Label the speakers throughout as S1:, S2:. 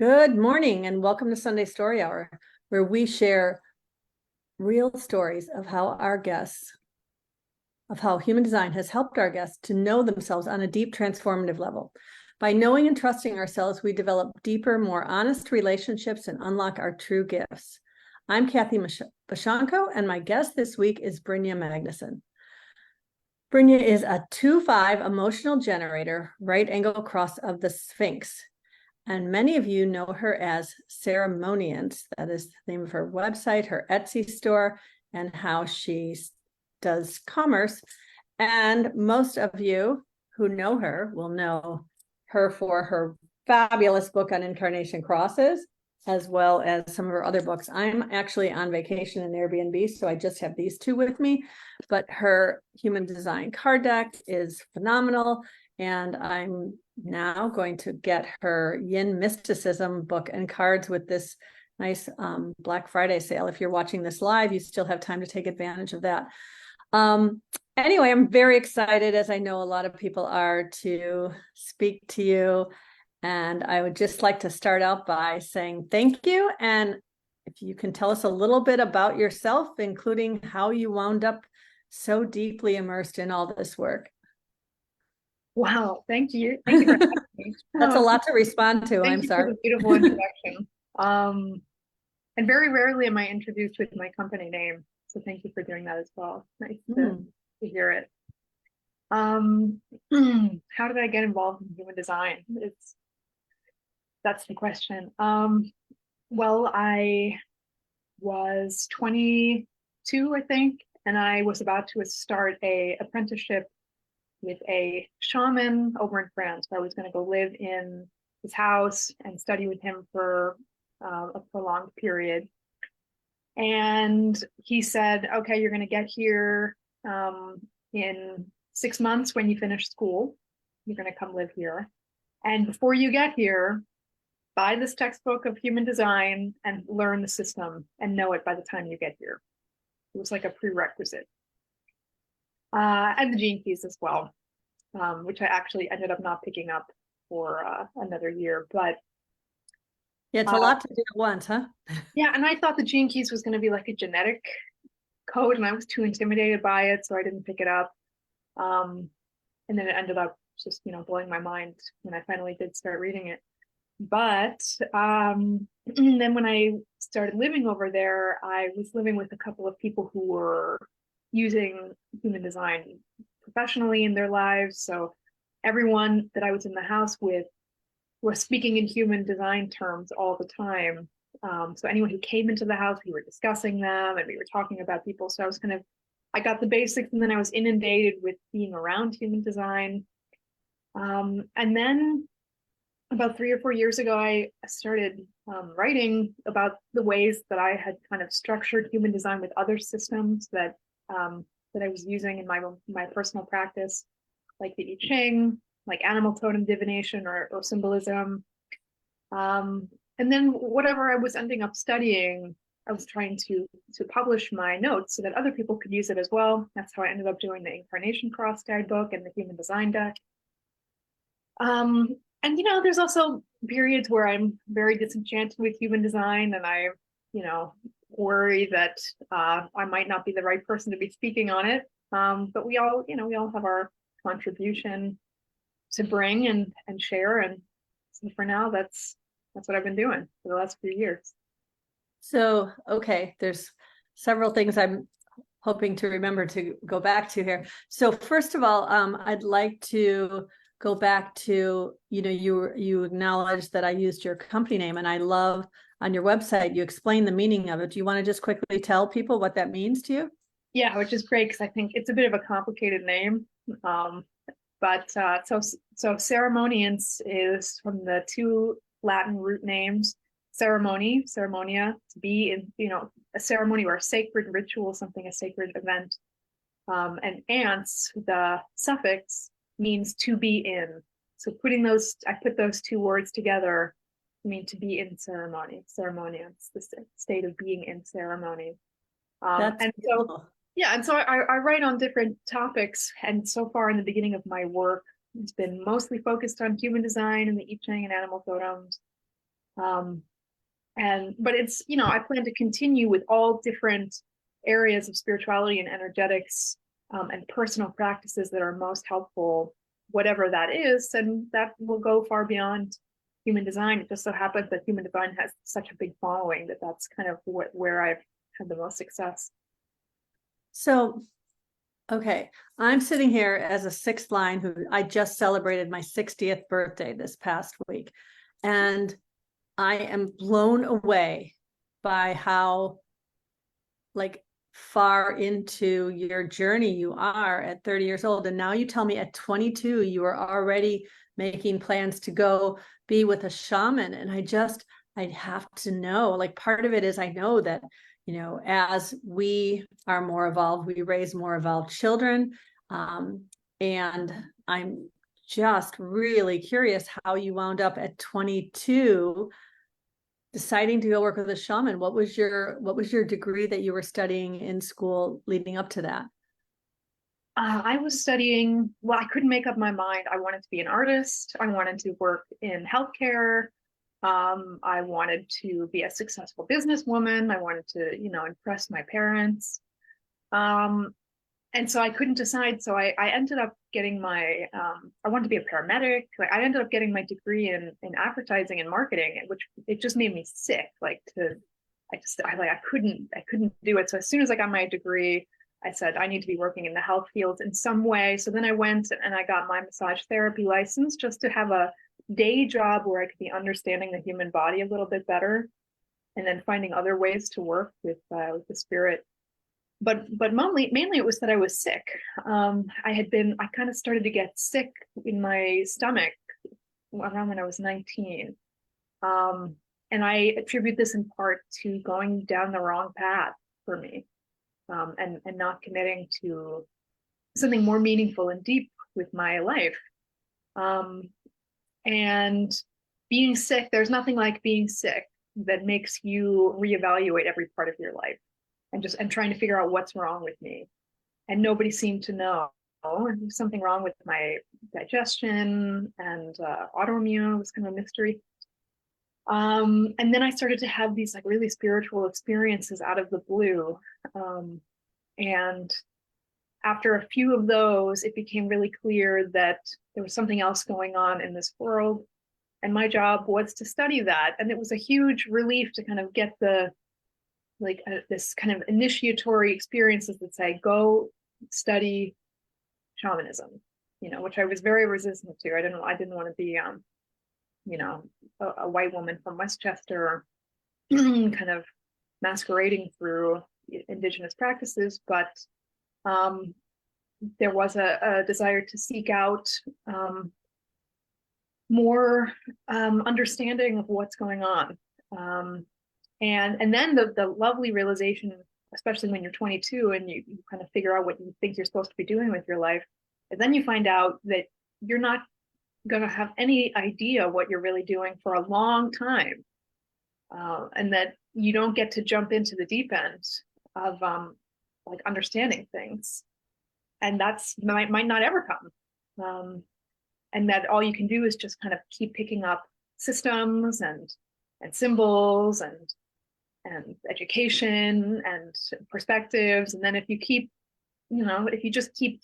S1: Good morning and welcome to Sunday Story Hour, where we share real stories of how human design has helped our guests to know themselves on a deep transformative level. By knowing and trusting ourselves, we develop deeper, more honest relationships and unlock our true gifts. I'm Kathy Bashanko, and my guest this week is Brynja Magnuson. Brynja is a 2-5 emotional generator, right angle cross of the Sphinx. And many of you know her as Ceremoniance. That is the name of her website, her Etsy store, and how she does commerce. And most of you who know her will know her for her fabulous book on incarnation crosses, as well as some of her other books. I'm actually on vacation in Airbnb, so I just have these two with me. But her human design card deck is phenomenal. And I'm now going to get her Yin Mysticism book and cards with this nice Black Friday sale. If you're watching this live, you still have time to take advantage of that. Anyway, I'm very excited, as I know a lot of people are, to speak to you. And I would just like to start out by saying thank you. And if you can tell us a little bit about yourself, including how you wound up so deeply immersed in all this work.
S2: Wow, thank you. Thank you for having me.
S1: That's a lot to respond to.
S2: Thank
S1: I'm
S2: you for
S1: sorry.
S2: the beautiful introduction. And very rarely am I introduced with my company name. So thank you for doing that as well. Nice to hear it. How did I get involved in human design? That's the question. Well, I was 22, I think, and I was about to start a apprenticeship with a shaman over in France. I was going to go live in his house and study with him for a prolonged period. And he said, okay, you're going to get here in 6 months when you finish school. You're going to come live here. And before you get here, buy this textbook of human design and learn the system and know it by the time you get here. It was like a prerequisite. And the gene keys as well. Which I actually ended up not picking up for another year. But
S1: yeah, it's a lot to do at once, huh?
S2: Yeah, and I thought the gene keys was going to be like a genetic code, and I was too intimidated by it, so I didn't pick it up. And then it ended up just, blowing my mind when I finally did start reading it. But then when I started living over there, I was living with a couple of people who were using human design professionally in their lives. So everyone that I was in the house with was speaking in human design terms all the time. So anyone who came into the house, we were discussing them and we were talking about people. So I got the basics, and then I was inundated with being around human design. And then about 3 or 4 years ago, I started writing about the ways that I had kind of structured human design with other systems that I was using in my personal practice, like the i-ching, like animal totem divination or symbolism. And then whatever I was ending up studying, I was trying to publish my notes so that other people could use it as well. That's how I ended up doing the Incarnation Cross guidebook and the Human Design deck. And there's also periods where I'm very disenchanted with human design, and I, worry that I might not be the right person to be speaking on it. But we all have our contribution to bring and share. And so for now, that's what I've been doing for the last few years.
S1: So, okay, there's several things I'm hoping to remember to go back to here. So first of all, I'd like to go back to, you acknowledged that I used your company name, and I love on your website, you explain the meaning of it. Do you want to just quickly tell people what that means to you?
S2: Yeah, which is great because I think it's a bit of a complicated name. But so ceremoniance is from the two Latin root names, ceremonia, to be in, a ceremony or a sacred ritual, a sacred event. And ance, the suffix, means to be in. So I put those two words together, mean to be in ceremony. Ceremoniance, the state of being in ceremony.
S1: That's
S2: And so
S1: beautiful.
S2: yeah, and so I write on different topics, and so far in the beginning of my work, it's been mostly focused on human design and the i-ching and animal totems. Um, but it's, I plan to continue with all different areas of spirituality and energetics, and personal practices that are most helpful, whatever that is, and that will go far beyond human design. It just so happens that human design has such a big following that that's kind of where I've had the most success.
S1: So, okay, I'm sitting here as a sixth line who I just celebrated my 60th birthday this past week. And I am blown away by how like far into your journey you are at 30 years old. And now you tell me at 22, you are already making plans to go be with a shaman. And I'd have to know, like, part of it is I know that, as we are more evolved, we raise more evolved children. And I'm just really curious how you wound up at 22 deciding to go work with a shaman. What was your degree that you were studying in school leading up to that?
S2: I was studying, well, I couldn't make up my mind. I wanted to be an artist. I wanted to work in healthcare. I wanted to be a successful businesswoman. I wanted to, impress my parents. Um, and so I couldn't decide. So I ended up getting I wanted to be a paramedic. Like I ended up getting my degree in advertising and marketing, which it just made me sick. I couldn't do it. So as soon as I got my degree, I said, I need to be working in the health field in some way. So then I went and I got my massage therapy license just to have a day job where I could be understanding the human body a little bit better, and then finding other ways to work with the spirit. But mainly it was that I was sick. I kind of started to get sick in my stomach around when I was 19. And I attribute this in part to going down the wrong path for me, and not committing to something more meaningful and deep with my life. Um, and being sick, there's nothing like being sick that makes you reevaluate every part of your life and trying to figure out what's wrong with me. And nobody seemed to know. There's something wrong with my digestion, and autoimmune was kind of a mystery. And then I started to have these like really spiritual experiences out of the blue. And after a few of those, it became really clear that there was something else going on in this world. And my job was to study that. And it was a huge relief to kind of get this kind of initiatory experiences that say, go study shamanism, which I was very resistant to. I didn't want to be, a white woman from Westchester kind of masquerading through indigenous practices, but there was a desire to seek out more understanding of what's going on. And then the lovely realization, especially when you're 22 and you kind of figure out what you think you're supposed to be doing with your life, and then you find out that you're not going to have any idea what you're really doing for a long time, and that you don't get to jump into the deep end of like understanding things, and that's might not ever come, and that all you can do is just kind of keep picking up systems and symbols and education and perspectives. And then if you keep, if you just keep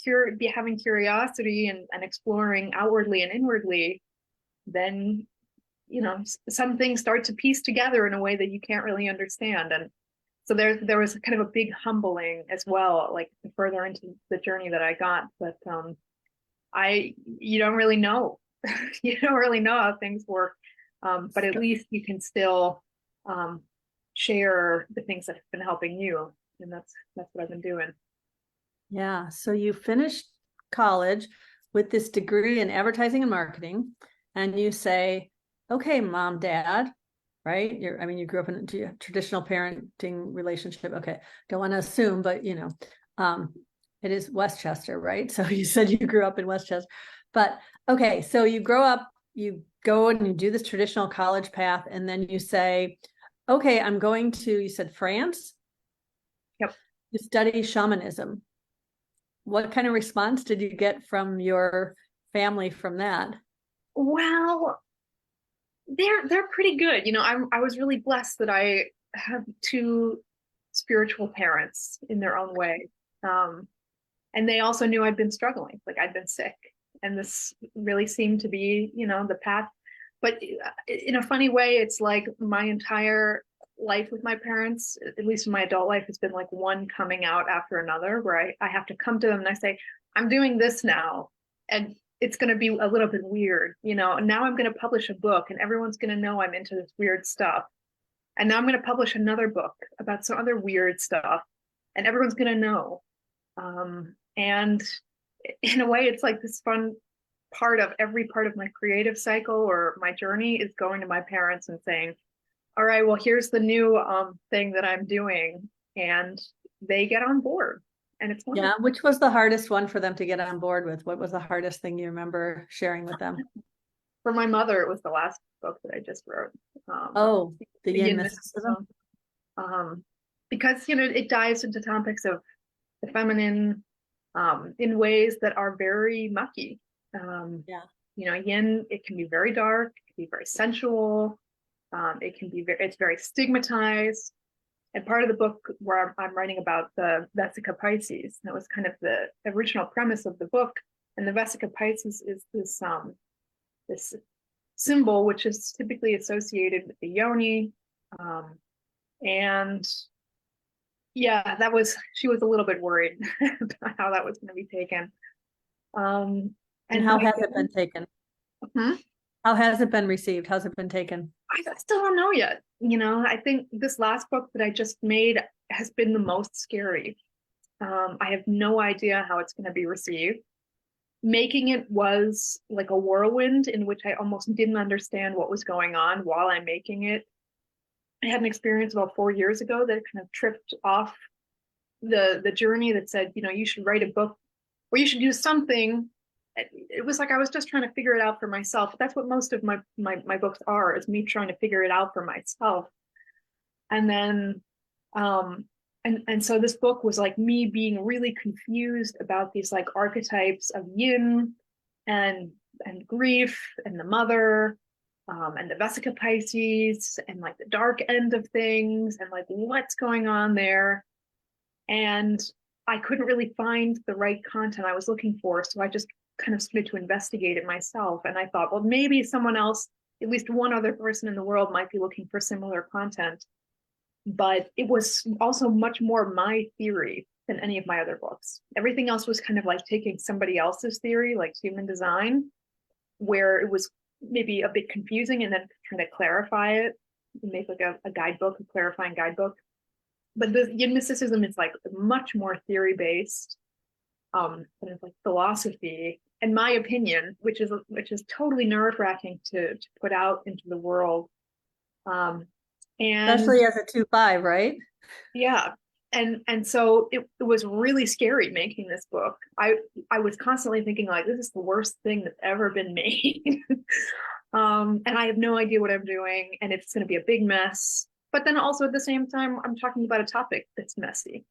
S2: having curiosity and exploring outwardly and inwardly, then, some things start to piece together in a way that you can't really understand. And so there was kind of a big humbling as well, like the further into the journey that I got. But you don't really know. You don't really know how things work. But at least you can still share the things that have been helping you. And that's what I've been doing.
S1: Yeah. So you finished college with this degree in advertising and marketing, and you say, okay, mom, dad, right? You grew up in a traditional parenting relationship. Okay. Don't want to assume, but it is Westchester, right? So you said you grew up in Westchester, but okay. So you grow up, you go and you do this traditional college path, and then you say, okay, I'm going to, you said France?
S2: Yep.
S1: To study shamanism. What kind of response did you get from your family from that?
S2: Well, they're pretty good. You know, I was really blessed that I have two spiritual parents in their own way. Um, and they also knew I'd been struggling, like I'd been sick, and this really seemed to be, you know, the path. But in a funny way, it's like my entire life with my parents, at least in my adult life, has been like one coming out after another, where I have to come to them and I say, I'm doing this now, and it's going to be a little bit weird, you know. And now I'm going to publish a book, and everyone's going to know I'm into this weird stuff. And now I'm going to publish another book about some other weird stuff, and everyone's going to know. And in a way, it's like this fun part of every part of my creative cycle or my journey is going to my parents and saying, all right, well, here's the new thing that I'm doing. And they get on board. And it's
S1: Yeah.
S2: wonderful.
S1: Which was the hardest one for them to get on board with? What was the hardest thing you remember sharing with them?
S2: For my mother, it was the last book that I just wrote.
S1: Oh, the
S2: The
S1: Yin
S2: Yin
S1: Mysticism.
S2: Mysticism. Because, you know, it dives into topics of the feminine in ways that are very mucky.
S1: Yeah.
S2: You know, yin, it can be very dark, it can be very sensual, it can be it's very stigmatized. And part of the book where I'm writing about the Vesica Pisces, that was kind of the original premise of the book. And the Vesica Pisces is this symbol which is typically associated with the yoni. And yeah, that was, she was a little bit worried about how that was going to be taken.
S1: And
S2: And for
S1: how
S2: me,
S1: has it been taken?
S2: hmm?
S1: How has it been received? How's it been taken?
S2: I still don't know yet. You know, I think this last book that I just made has been the most scary. I have no idea how it's going to be received. Making it was like a whirlwind in which I almost didn't understand what was going on while I'm making it. I had an experience about 4 years ago that kind of tripped off the journey that said, you know, you should write a book or you should do something. It was like I was just trying to figure it out for myself. That's what most of my books are, is me trying to figure it out for myself. And then and so this book was like me being really confused about these like archetypes of yin and grief and the mother, and the Vesica Pisces and like the dark end of things and like what's going on there. And I couldn't really find the right content I was looking for. So I just kind of started to investigate it myself. And I thought, well, maybe someone else, at least one other person in the world, might be looking for similar content. But it was also much more my theory than any of my other books. Everything else was kind of like taking somebody else's theory, like human design, where it was maybe a bit confusing and then trying to clarify it and make like a guidebook, a clarifying guidebook. But the Yin Mysticism is like much more theory based, kind of like philosophy, in my opinion, which is totally nerve wracking to put out into the world. Um, and
S1: Especially as a 2/5, right?
S2: yeah, and so it was really scary making this book. I was constantly thinking like, this is the worst thing that's ever been made. And I have no idea what I'm doing, and it's going to be a big mess. But then also at the same time, I'm talking about a topic that's messy.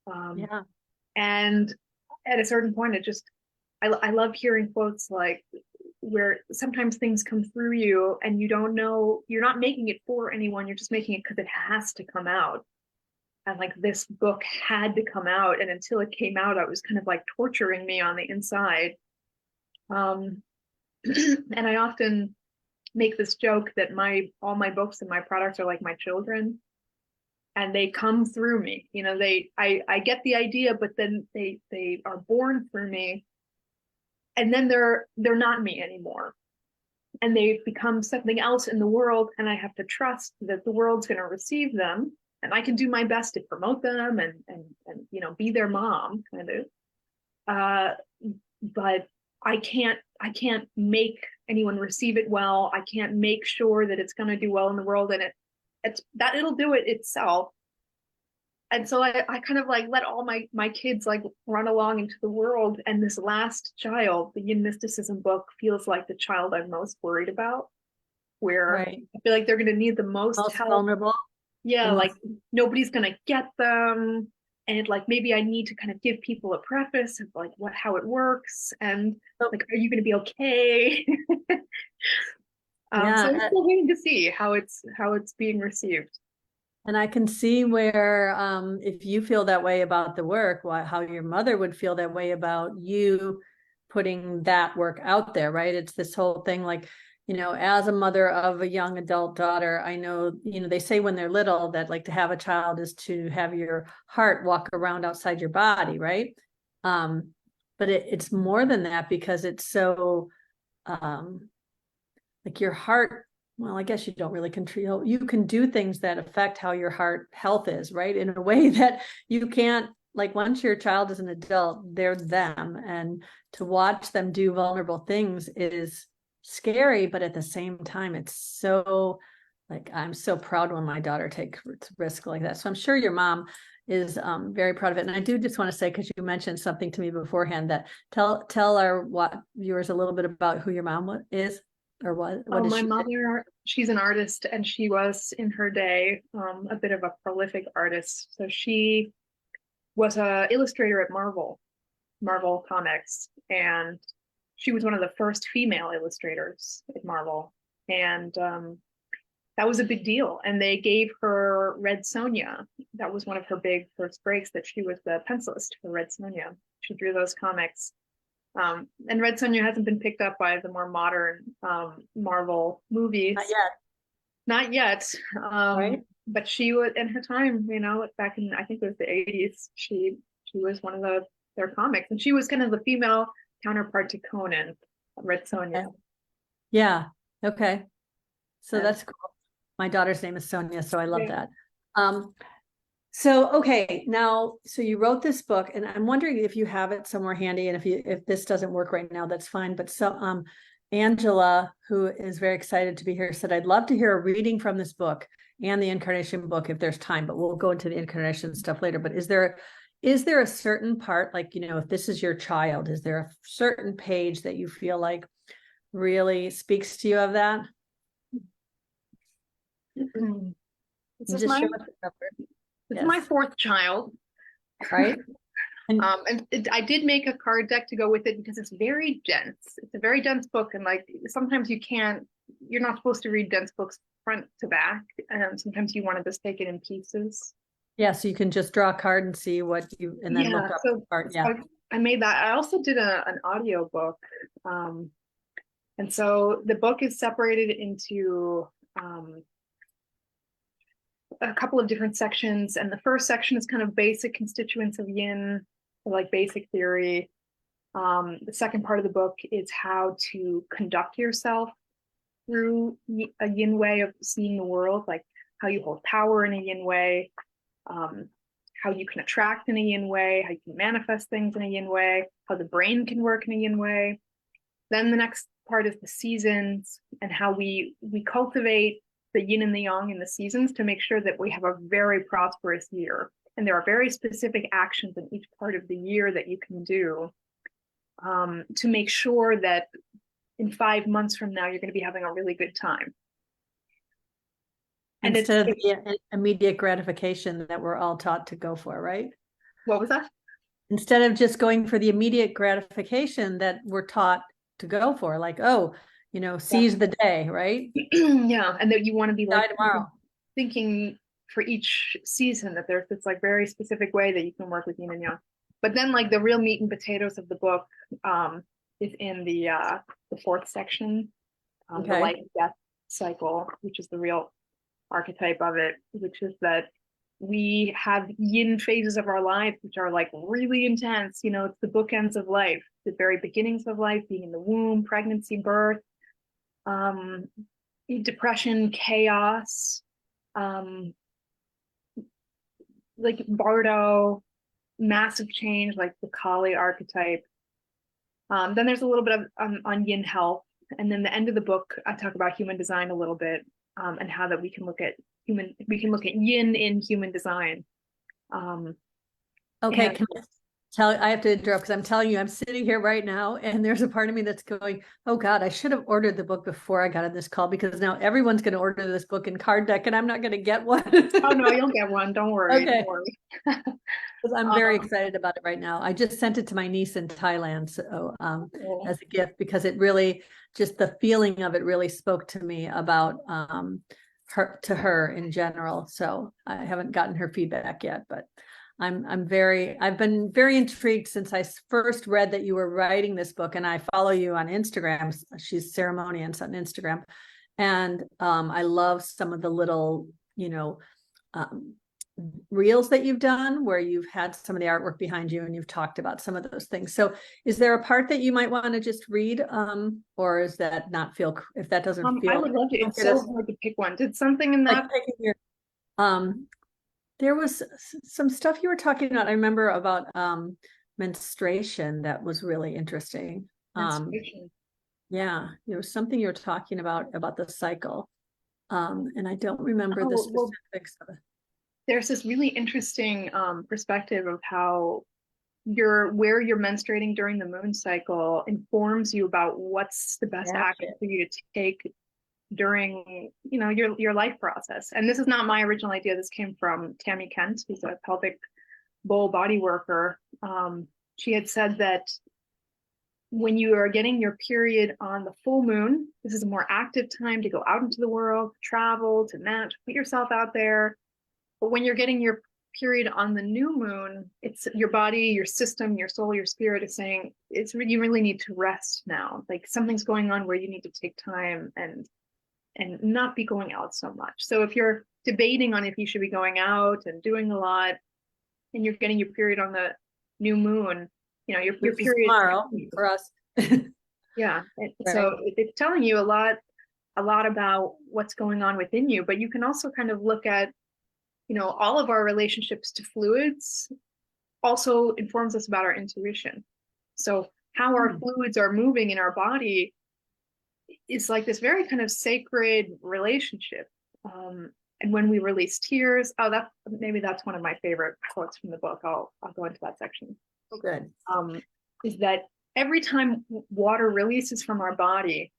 S2: Um,
S1: Yeah.
S2: and at a certain point, it just, I love hearing quotes like, where sometimes things come through you and you don't know, you're not making it for anyone, you're just making it because it has to come out. And like this book had to come out. And until it came out, it was kind of like torturing me on the inside. Um, and I often make this joke that all my books and my products are like my children, and they come through me. You know, I get the idea, but then they are born through me, and then they're not me anymore. And they become something else in the world, and I have to trust that the world's going to receive them, and I can do my best to promote them and you know, be their mom kind of. Uh, but I can't make anyone receive it well. I can't make sure that it's going to do well in the world, and it's that it'll do it itself. And so I kind of like let all my kids like run along into the world. And this last child, the Yin Mysticism book, feels like the child I'm most worried about, where
S1: Right.
S2: I feel like they're going to need the most
S1: Most
S2: help.
S1: vulnerable. The
S2: Yeah, like
S1: most.
S2: nobody's going to get them. And like maybe I need to kind of give people a preface of like how it works, and
S1: So,
S2: like, are you going to be okay? So I'm
S1: Yeah,
S2: still waiting to see how it's being received.
S1: and I can see where if you feel that way about the work, how your mother would feel that way about you putting that work out there, right? It's this whole thing like, as a mother of a young adult daughter, I know, they say when they're little that like to have a child is to have your heart walk around outside your body, right? But it's more than that because it's so like your heart, well, I guess you don't really control, you can do things that affect how your heart health is, right? In a way that you can't, like once your child is an adult, they're them. And to watch them do vulnerable things is scary, but at the same time, it's so like, I'm so proud when my daughter takes risk like that. So I'm sure your mom is very proud of it. And I do just want to say, because you mentioned something to me beforehand, that tell our viewers a little bit about who your mom is. Or what is
S2: My
S1: she?
S2: mother, she's an artist, and she was in her day a bit of a prolific artist. So she was a illustrator at Marvel Comics, and she was one of the first female illustrators at Marvel, and that was a big deal. And they gave her Red Sonja. That was one of her big first breaks. That she was the pencilist for Red Sonja. She drew those comics. And Red Sonja hasn't been picked up by the more modern Marvel movies.
S1: Not yet,
S2: Not yet.
S1: right?
S2: But she was in her time, back in I think it was the 80s. She was one of their comics, and she was kind of the female counterpart to Conan, Red Sonja.
S1: Okay. Yeah. Okay. So
S2: And
S1: that's cool. My daughter's name is Sonia, so I love
S2: yeah.
S1: that. Um, so okay, now so you wrote this book, and I'm wondering if you have it somewhere handy, and if this doesn't work right now, that's fine. But Angela, who is very excited to be here, said, I'd love to hear a reading from this book and the incarnation book if there's time, but we'll go into the incarnation stuff later. But is there a certain part, like, if this is your child, is there a certain page that you feel like really speaks to you of that?
S2: This is my fourth child.
S1: Right? And
S2: I did make a card deck to go with it because it's very dense. It's a very dense book, and like sometimes you're not supposed to read dense books front to back, and sometimes you want to just take it in pieces.
S1: yeah, so you can just draw a card and see and then look up the part. Yeah.
S2: I made that. I also did an audio book. And so the book is separated into a couple of different sections. And the first section is kind of basic constituents of yin, like basic theory. The second part of the book is how to conduct yourself through a yin way of seeing the world, like how you hold power in a yin way, how you can attract in a yin way, how you can manifest things in a yin way, how the brain can work in a yin way. Then the next part is the seasons and how we cultivate the yin and the yang in the seasons to make sure that we have a very prosperous year. And there are very specific actions in each part of the year that you can do to make sure that in 5 months from now, you're going to be having a really good time. And
S1: instead of the immediate gratification that we're all taught to go for, right?
S2: What was that?
S1: Instead of just going for the immediate gratification that we're taught to go for, like, seize the day, right?
S2: Yeah, and that you want to be like
S1: tomorrow.
S2: Thinking for each season that there's this like very specific way that you can work with yin and yang. But then like the real meat and potatoes of the book is in the fourth section, the life and death cycle, which is the real archetype of it, which is that we have yin phases of our life which are like really intense. It's the bookends of life, the very beginnings of life, being in the womb, pregnancy, birth, depression, chaos, like Bardo, massive change, like the Kali archetype. Then there's a little bit of on yin health, and then the end of the book I talk about human design a little bit, and how that we can look at yin in human design.
S1: Okay, I have to interrupt because I'm telling you, I'm sitting here right now, and there's a part of me that's going, "Oh God, I should have ordered the book before I got on this call because now everyone's going to order this book in card deck, and I'm not going to get one."
S2: Oh no, you'll get one. Don't worry.
S1: Okay.
S2: Don't worry.
S1: I'm very excited about it right now. I just sent it to my niece in Thailand, so
S2: Cool.
S1: as a gift, because it really, just the feeling of it really spoke to me about her in general. So I haven't gotten her feedback yet, but I've been very intrigued since I first read that you were writing this book, and I follow you on Instagram. She's Ceremonians on Instagram, and I love some of the little, um, reels that you've done where you've had some of the artwork behind you and you've talked about some of those things. So is there a part that you might want to just read, or is that not feel, if that doesn't feel,
S2: I would love to. It's so hard to pick one. Did something in
S1: like
S2: that?
S1: picking your, there was some stuff you were talking about, I remember, about menstruation that was really interesting.
S2: Menstruation.
S1: Yeah, there was something you were talking about the cycle, and I don't remember the
S2: Oh, well,
S1: specifics of it.
S2: there's this really interesting perspective of how where you're menstruating during the moon cycle informs you about what's the best action for you to take during your life process. And this is not my original idea. This came from Tammy Kent, who's a pelvic bowl body worker. She had said that when you are getting your period on the full moon, this is a more active time to go out into the world, travel, to match, put yourself out there. But when you're getting your period on the new moon, it's your body, your system, your soul, your spirit is saying you really need to rest now. Like something's going on where you need to take time and not be going out so much. So if you're debating on if you should be going out and doing a lot, and you're getting your period on the new moon, your period
S1: tomorrow for us.
S2: Yeah.
S1: Right.
S2: So it's telling you a lot about what's going on within you, but you can also kind of look at all of our relationships to fluids also informs us about our intuition. So how our fluids are moving in our body is like this very kind of sacred relationship. And when we release tears, that's one of my favorite quotes from the book. I'll go into that section.
S1: Oh, good.
S2: Is that every time water releases from our body,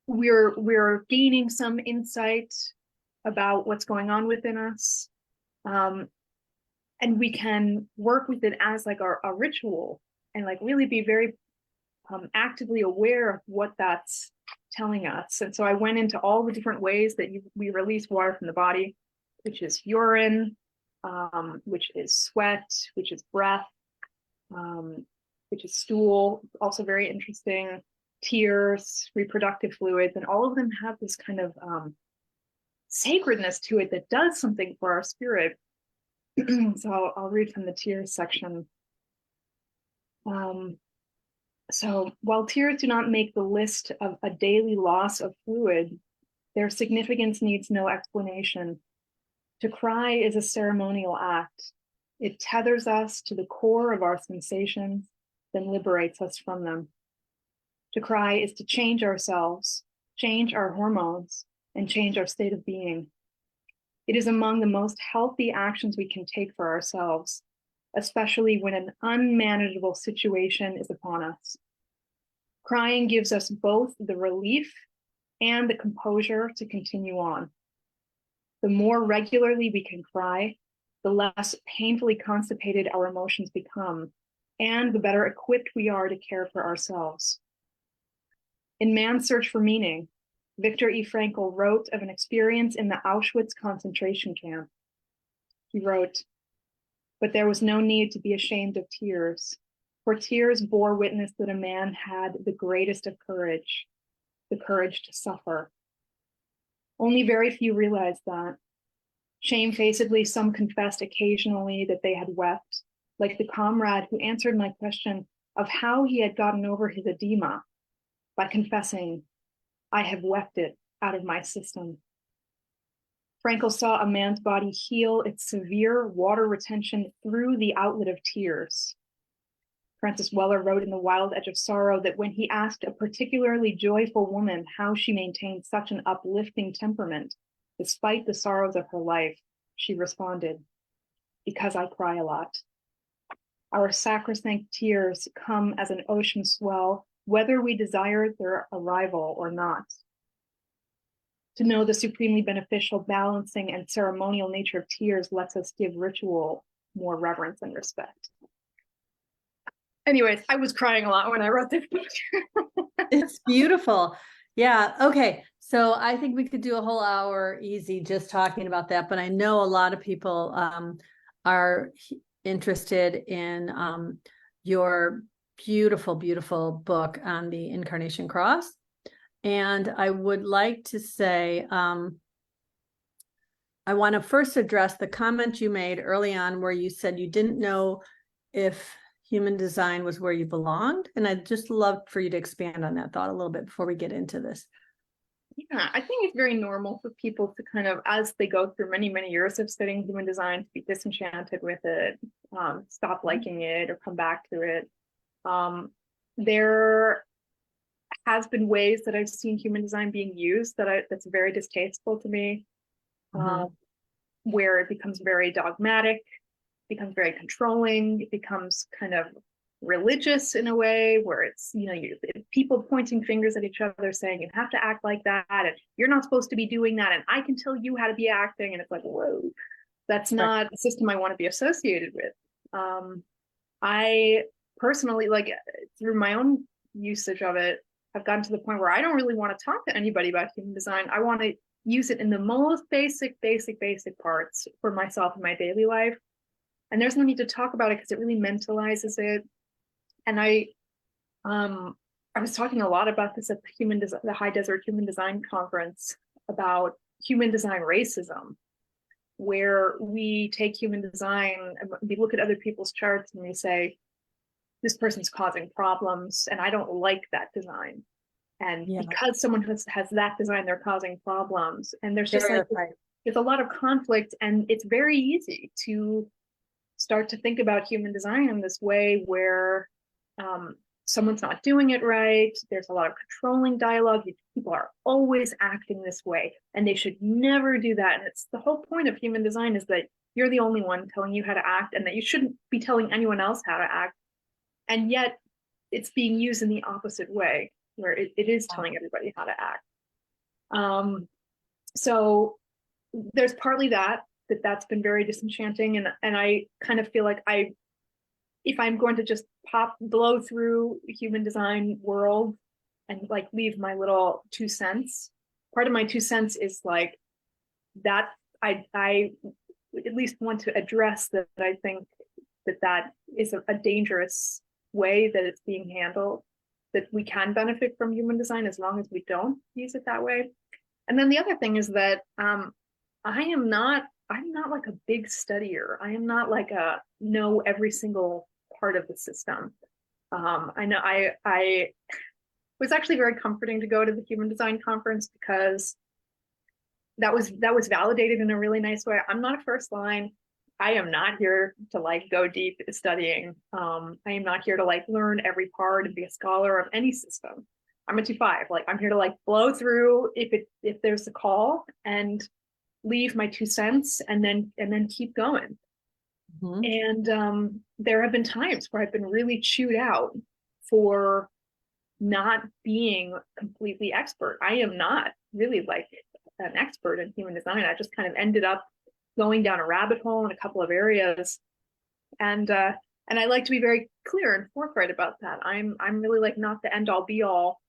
S2: we're gaining some insight about what's going on within us. And we can work with it as like a ritual and like really be very actively aware of what that's telling us. And so I went into all the different ways that we release water from the body, which is urine, which is sweat, which is breath, which is stool, also very interesting, tears, reproductive fluids, and all of them have this kind of sacredness to it that does something for our spirit. So I'll read from the tears section. So while tears do not make the list of a daily loss of fluid, their significance needs no explanation. To cry is a ceremonial act. It tethers us to the core of our sensations, then liberates us from them. To cry is to change ourselves, change our hormones, and change our state of being. It is among the most healthy actions we can take for ourselves, especially when an unmanageable situation is upon us. Crying gives us both the relief and the composure to continue on. The more regularly we can cry, the less painfully constipated our emotions become, and the better equipped we are to care for ourselves. In Man's Search for Meaning, Viktor E. Frankl wrote of an experience in the Auschwitz concentration camp. He wrote, "But there was no need to be ashamed of tears, for tears bore witness that a man had the greatest of courage, the courage to suffer. Only very few realized that. Shamefacedly, some confessed occasionally that they had wept, like the comrade who answered my question of how he had gotten over his edema by confessing, 'I have wept it out of my system.' Frankl saw a man's body heal its severe water retention through the outlet of tears. Francis Weller wrote in The Wild Edge of Sorrow that when he asked a particularly joyful woman how she maintained such an uplifting temperament, despite the sorrows of her life, she responded, 'Because I cry a lot.' Our sacrosanct tears come as an ocean swell, whether we desire their arrival or not. To know the supremely beneficial balancing and ceremonial nature of tears lets us give ritual more reverence and respect. Anyways, I was crying a lot when I wrote this book.
S1: It's beautiful. Yeah. Okay. So I think we could do a whole hour easy just talking about that. But I know a lot of people are interested in your beautiful, beautiful book on the Incarnation Cross. And I would like to say, I want to first address the comment you made early on where you said you didn't know if human design was where you belonged. And I'd just love for you to expand on that thought a little bit before we get into this.
S2: Yeah, I think it's very normal for people to kind of, as they go through many, many years of studying human design, to be disenchanted with it, stop liking it, or come back to it. There has been ways that I've seen human design being used that's very distasteful to me, where it becomes very dogmatic, becomes very controlling, it becomes kind of religious in a way where it's, people pointing fingers at each other saying you have to act like that and you're not supposed to be doing that and I can tell you how to be acting, and it's like, whoa, that's not a system I want to be associated with. I personally, like, through my own usage of it, have gotten to the point where I don't really want to talk to anybody about human design. I want to use it in the most basic parts for myself in my daily life. And there's no need to talk about it because it really mentalizes it. And I was talking a lot about this at the High Desert Human Design Conference, about human design racism, where we take human design and we look at other people's charts and we say, this person's causing problems and I don't like that design. And because someone has that design, they're causing problems. And there's just there's a lot of conflict, and it's very easy to start to think about human design in this way where someone's not doing it right. There's a lot of controlling dialogue. People are always acting this way and they should never do that. And it's the whole point of human design is that you're the only one telling you how to act and that you shouldn't be telling anyone else how to act. And yet it's being used in the opposite way, where it is telling everybody how to act. So there's partly that's been very disenchanting. And I kind of feel like if I'm going to just blow through human design world and like leave my little 2 cents, part of my 2 cents is like that I at least want to address that. I think that is a dangerous way that it's being handled, that we can benefit from human design as long as we don't use it that way. And then the other thing is that I'm not like a big studier. I am not like a know every single part of the system. I know I was actually very comforting to go to the Human Design Conference because that was validated in a really nice way. I'm not a first line. I am not here to like go deep studying. I am not here to like learn every part and be a scholar of any system. I'm a 2-5. Like, I'm here to like blow through if there's a call and leave my 2 cents and then keep going. And there have been times where I've been really chewed out for not being completely expert. I am not really like an expert in human design. I just kind of ended up going down a rabbit hole in a couple of areas. And I like to be very clear and forthright about that. I'm really like not the end all be all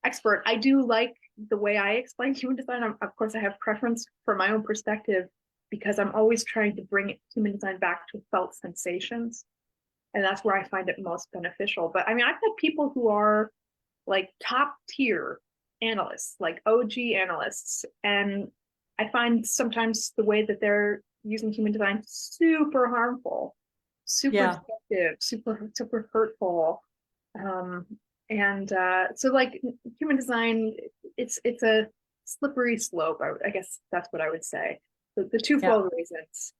S2: expert. I do like the way I explain human design. Of course, I have preference for my own perspective because I'm always trying to bring human design back to felt sensations. And that's where I find it most beneficial. But I mean, I've had people who are like top tier analysts, like OG analysts. And I find sometimes the way that they're using human design super harmful, super effective, super hurtful. So like human design, it's a slippery slope. I guess that's what I would say. The twofold reasons.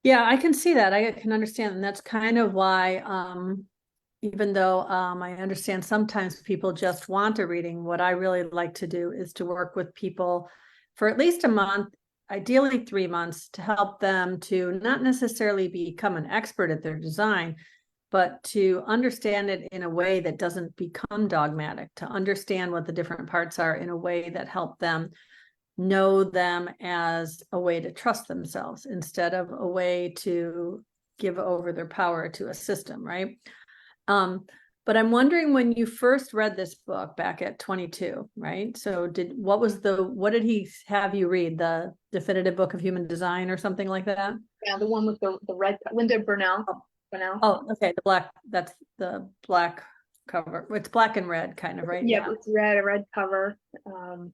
S1: Yeah, I can see that. I can understand. And that's kind of why, even though I understand sometimes people just want a reading, what I really like to do is to work with people for at least a month ideally 3 months, to help them to not necessarily become an expert at their design, but to understand it in a way that doesn't become dogmatic, to understand what the different parts are in a way that help them know them as a way to trust themselves instead of a way to give over their power to a system, right? But I'm wondering, when you first read this book back at 22, right? So what did he have you read? The Definitive Book of Human Design or something like that?
S2: Yeah, the one with the red, Linda Burnell.
S1: Oh, okay. That's the black cover. It's black and red kind of, right?
S2: Yeah, it's a red cover. And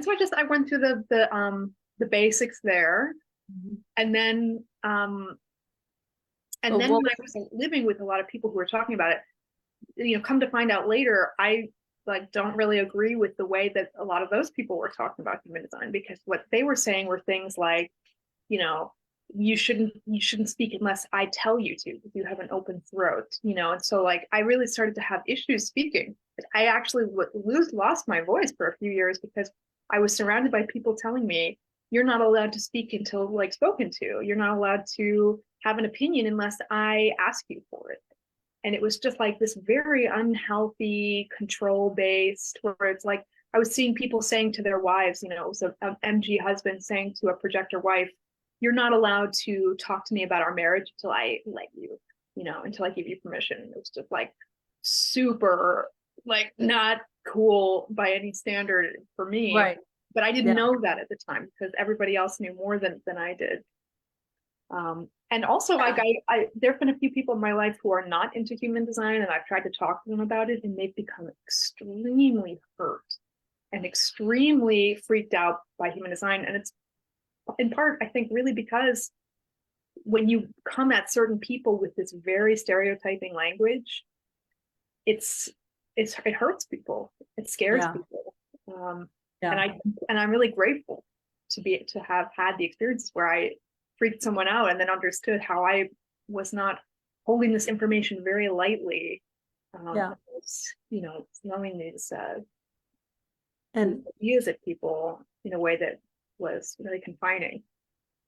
S2: so I went through the basics there.
S1: Mhm.
S2: And then
S1: But
S2: when I was living with a lot of people who were talking about it, come to find out later, I like don't really agree with the way that a lot of those people were talking about human design, because what they were saying were things like, you know, you shouldn't speak unless I tell you to, because you have an open throat. And so like I really started to have issues speaking. I actually lost my voice for a few years because I was surrounded by people telling me, you're not allowed to speak until like spoken to. You're not allowed to have an opinion unless I ask you for it. And it was just like this very unhealthy control based, where it's like I was seeing people saying to their wives, it was an MG husband saying to a projector wife, you're not allowed to talk to me about our marriage until I let you, until I give you permission. It was just like super, like not cool by any standard for me.
S1: right.
S2: But I didn't
S1: Yeah.
S2: know that at the time because everybody else knew more than I did. And also, like there have been a few people in my life who are not into human design, and I've tried to talk to them about it, and they've become extremely hurt and extremely freaked out by human design. And it's in part, I think, really because when you come at certain people with this very stereotyping language, it hurts people, it scares
S1: Yeah.
S2: people.
S1: Yeah.
S2: And I'm really grateful to have had the experiences where I freaked someone out and then understood how I was not holding this information very lightly.
S1: Yeah.
S2: Throwing these
S1: And
S2: ideas at people in a way that was really confining.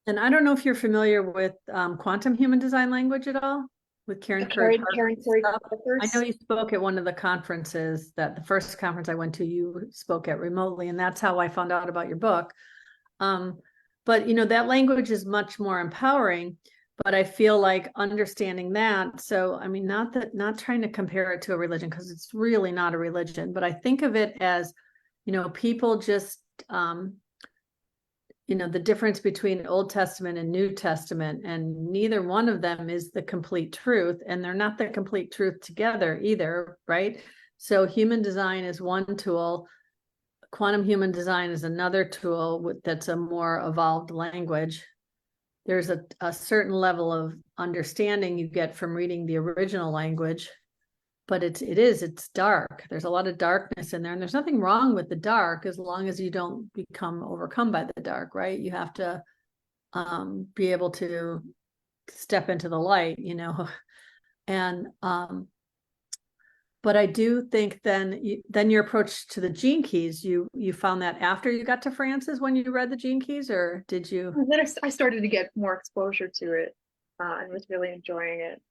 S1: And I don't know if you're familiar with quantum human design language at all, with Karen Curry. I know you spoke at one of the conferences, the first conference I went to, you spoke at remotely, and that's how I found out about your book. But that language is much more empowering, but I feel like understanding that. So, I mean, not trying to compare it to a religion, because it's really not a religion, but I think of it as, people just, the difference between Old Testament and New Testament, and neither one of them is the complete truth, and they're not the complete truth together either, right? So human design is one tool, quantum human design is another tool that's a more evolved language. There's a certain level of understanding you get from reading the original language, but it's dark. There's a lot of darkness in there, and there's nothing wrong with the dark as long as you don't become overcome by the dark, right? You have to be able to step into the light, and but I do think then your approach to the Gene Keys, you found that after you got to Francis when you read the Gene Keys, or did you?
S2: And then I started to get more exposure to it, and was really enjoying it.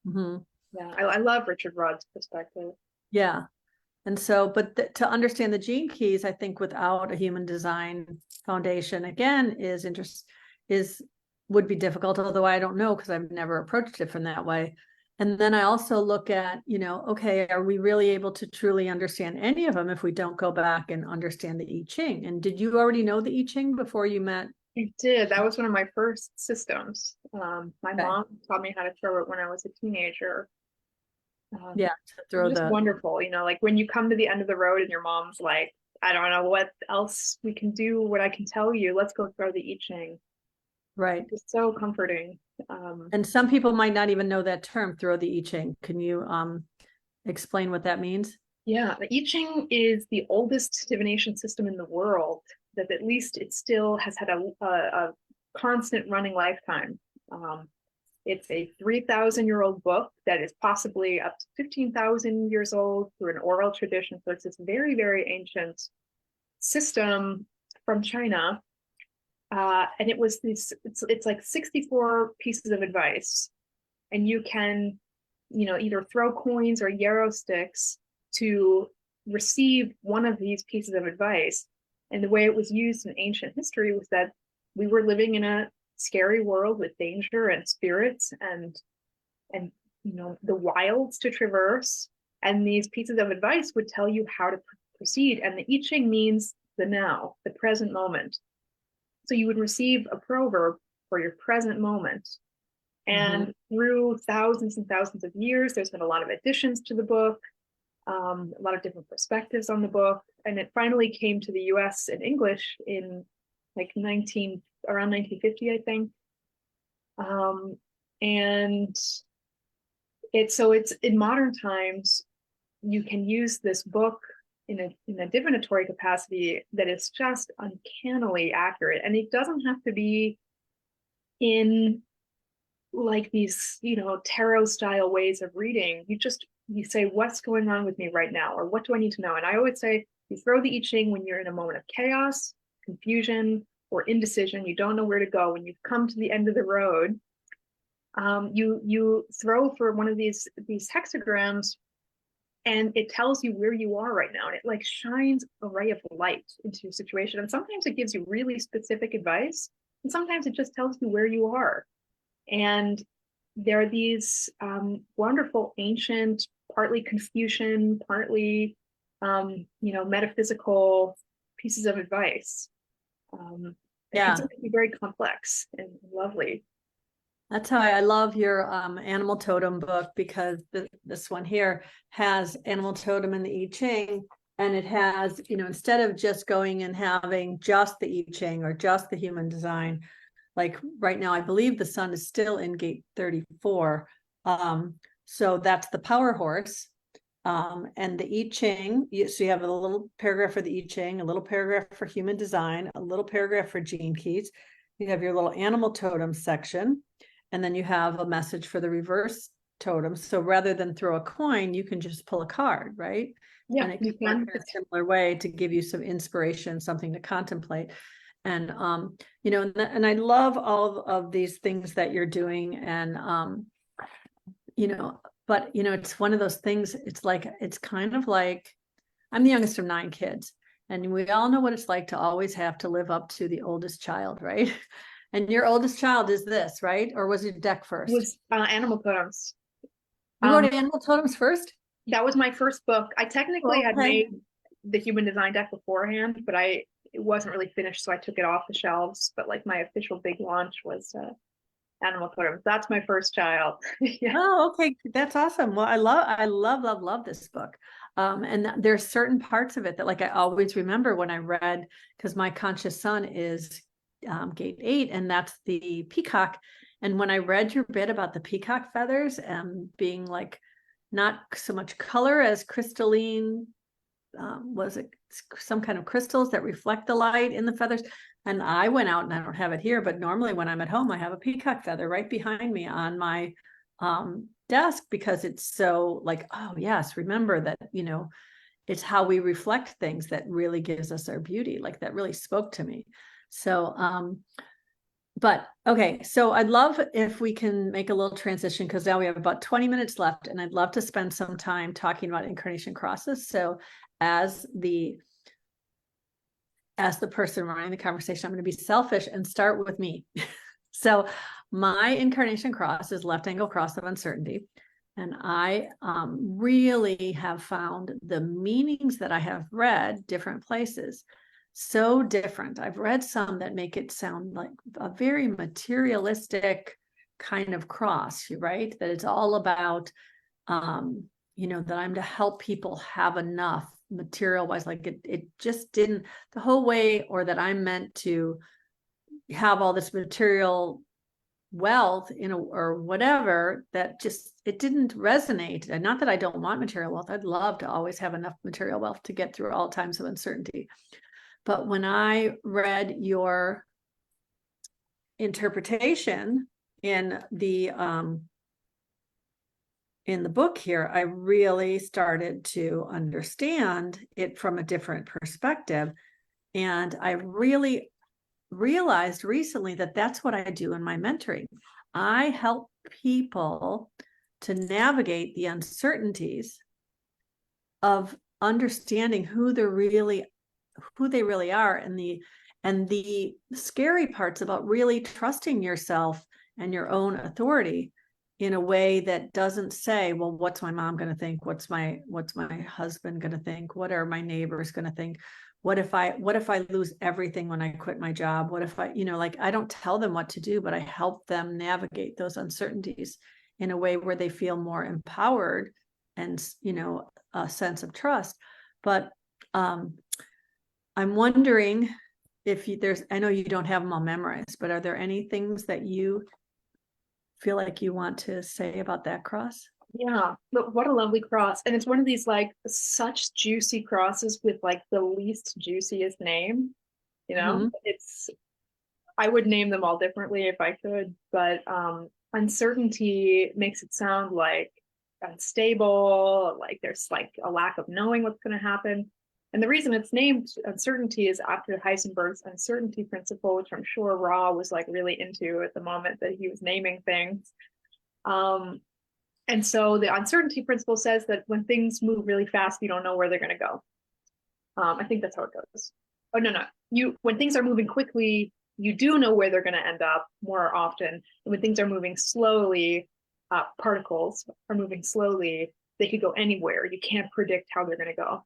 S1: Mm-hmm.
S2: Yeah, I love Richard Rudd's perspective.
S1: Yeah. And so, but to understand the Gene Keys, I think without a human design foundation, again, would be difficult, although I don't know because I've never approached it from that way. And then I also look at, okay, are we really able to truly understand any of them if we don't go back and understand the I-ching? And did you already know the I-ching before you met?
S2: I did. That was one of my first systems. My mom taught me how to throw it when I was a teenager.
S1: Yeah, to throw
S2: just wonderful, like when you come to the end of the road and your mom's like, I don't know what else we can do, what I can tell you, let's go throw the I-ching.
S1: Right.
S2: It's so comforting.
S1: And some people might not even know that term, throw the I-ching. Can you explain what that means?
S2: Yeah, the I-ching is the oldest divination system in the world, that at least it still has had a constant running lifetime. It's a 3,000-year-old book that is possibly up to 15,000 years old through an oral tradition. So it's this very, very ancient system from China. And it was this, it's like 64 pieces of advice. And you can, either throw coins or yarrow sticks to receive one of these pieces of advice. And the way it was used in ancient history was that we were living in a scary world with danger and spirits and the wilds to traverse. And these pieces of advice would tell you how to proceed. And the i-ching means the now, the present moment. So you would receive a proverb for your present moment. And through thousands and thousands of years, there's been a lot of additions to the book, a lot of different perspectives on the book. And it finally came to the US in English in like around 1950, I think. And it's in modern times, you can use this book in a divinatory capacity that is just uncannily accurate. And it doesn't have to be in like these, tarot style ways of reading. You say, what's going on with me right now? Or what do I need to know? And I always say, you throw the i-ching when you're in a moment of chaos, confusion, or indecision. You don't know where to go. When you've come to the end of the road, you throw for one of these hexagrams, and it tells you where you are right now. And it like shines a ray of light into your situation. And sometimes it gives you really specific advice. And sometimes it just tells you where you are. And there are these wonderful ancient, partly Confucian, partly, metaphysical pieces of advice.
S1: Yeah.
S2: It's very complex and lovely.
S1: That's how I love your animal totem book, because this one here has animal totem in the i-ching, and it has, instead of just going and having just the i-ching or just the human design, like right now, I believe the sun is still in gate 34. So that's the power horse. And the i-ching, so you have a little paragraph for the i-ching, a little paragraph for human design, a little paragraph for gene keys. You have your little animal totem section, and then you have a message for the reverse totem. So rather than throw a coin, you can just pull a card, right?
S2: Yeah,
S1: and it can work in a similar way to give you some inspiration, something to contemplate. And and I love all of these things that you're doing. And but it's one of those things, it's kind of like, I'm the youngest of 9 kids, and we all know what it's like to always have to live up to the oldest child, right? And your oldest child is this, right? Or was it deck first?
S2: It was animal totems.
S1: You wrote animal totems first?
S2: That was my first book. I technically had made the human design deck beforehand, but it wasn't really finished, so I took it off the shelves. But like my official big launch was animal totems. That's my first child.
S1: Yeah. Oh, okay, that's awesome. Well, I love this book. And there's certain parts of it that like I always remember when I read, because my conscious sun is gate 8, and that's the peacock. And when I read your bit about the peacock feathers and being like not so much color as crystalline, was it some kind of crystals that reflect the light in the feathers? And I went out, and I don't have it here, but normally when I'm at home, I have a peacock feather right behind me on my desk, because it's so like, oh yes, remember that, it's how we reflect things that really gives us our beauty. Like that really spoke to me. So, but okay, so I'd love if we can make a little transition, because now we have about 20 minutes left, and I'd love to spend some time talking about incarnation crosses. So as the person running the conversation, I'm going to be selfish and start with me. So my incarnation cross is left angle cross of uncertainty. And I really have found the meanings that I have read different places so different. I've read some that make it sound like a very materialistic kind of cross, right? That it's all about, that I'm to help people have enough material wise. Like it just didn't the whole way, or that I'm meant to have all this material wealth, or whatever, that just, it didn't resonate. And not that I don't want material wealth. I'd love to always have enough material wealth to get through all times of uncertainty. But when I read your interpretation in the book here, I really started to understand it from a different perspective. And I really realized recently that that's what I do in my mentoring. I help people to navigate the uncertainties of understanding who they really are, and the scary parts about really trusting yourself and your own authority in a way that doesn't say, well, what's my mom going to think? What's my husband going to think? What are my neighbors going to think? What if I lose everything when I quit my job? What if I, like, I don't tell them what to do, but I help them navigate those uncertainties in a way where they feel more empowered and, a sense of trust. But I'm wondering if I know you don't have them all memorized, but are there any things that you feel like you want to say about that cross?
S2: Yeah, but what a lovely cross. And it's one of these like such juicy crosses with like the least juiciest name,
S1: Mm-hmm.
S2: I would name them all differently if I could, but uncertainty makes it sound like unstable, like there's like a lack of knowing what's going to happen. And the reason it's named uncertainty is after Heisenberg's uncertainty principle, which I'm sure Ra was like really into at the moment that he was naming things. And so the uncertainty principle says that when things move really fast, you don't know where they're going to go. I think that's how it goes. Oh, no. When things are moving quickly, you do know where they're going to end up more often. And when things are moving slowly, particles are moving slowly, they could go anywhere. You can't predict how they're going to go.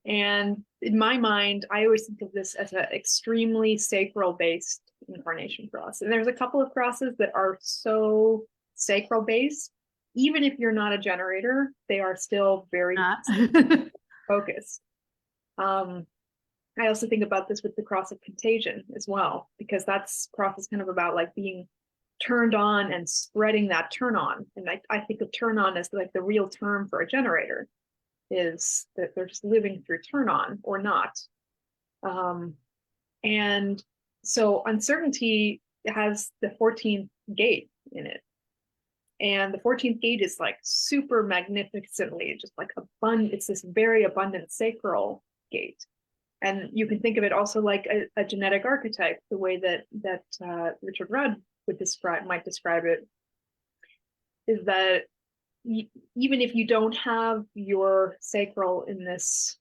S2: And in my mind, I always think of this as an extremely sacral-based incarnation cross. And there's a couple of crosses that are so sacral-based. Even if you're not a generator, they are still very focused. I also think about this with the cross of contagion as well, because that's cross is kind of about like being turned on and spreading that turn on. And I think of turn on as like the real term for a generator, is that they're just living through turn on or not. And so uncertainty has the 14th gate in it. And the 14th gate is like super magnificently, just like abundant. It's this very abundant sacral gate. And you can think of it also like a genetic archetype, the way that Richard Rudd might describe it, is that even if you don't have your sacral in this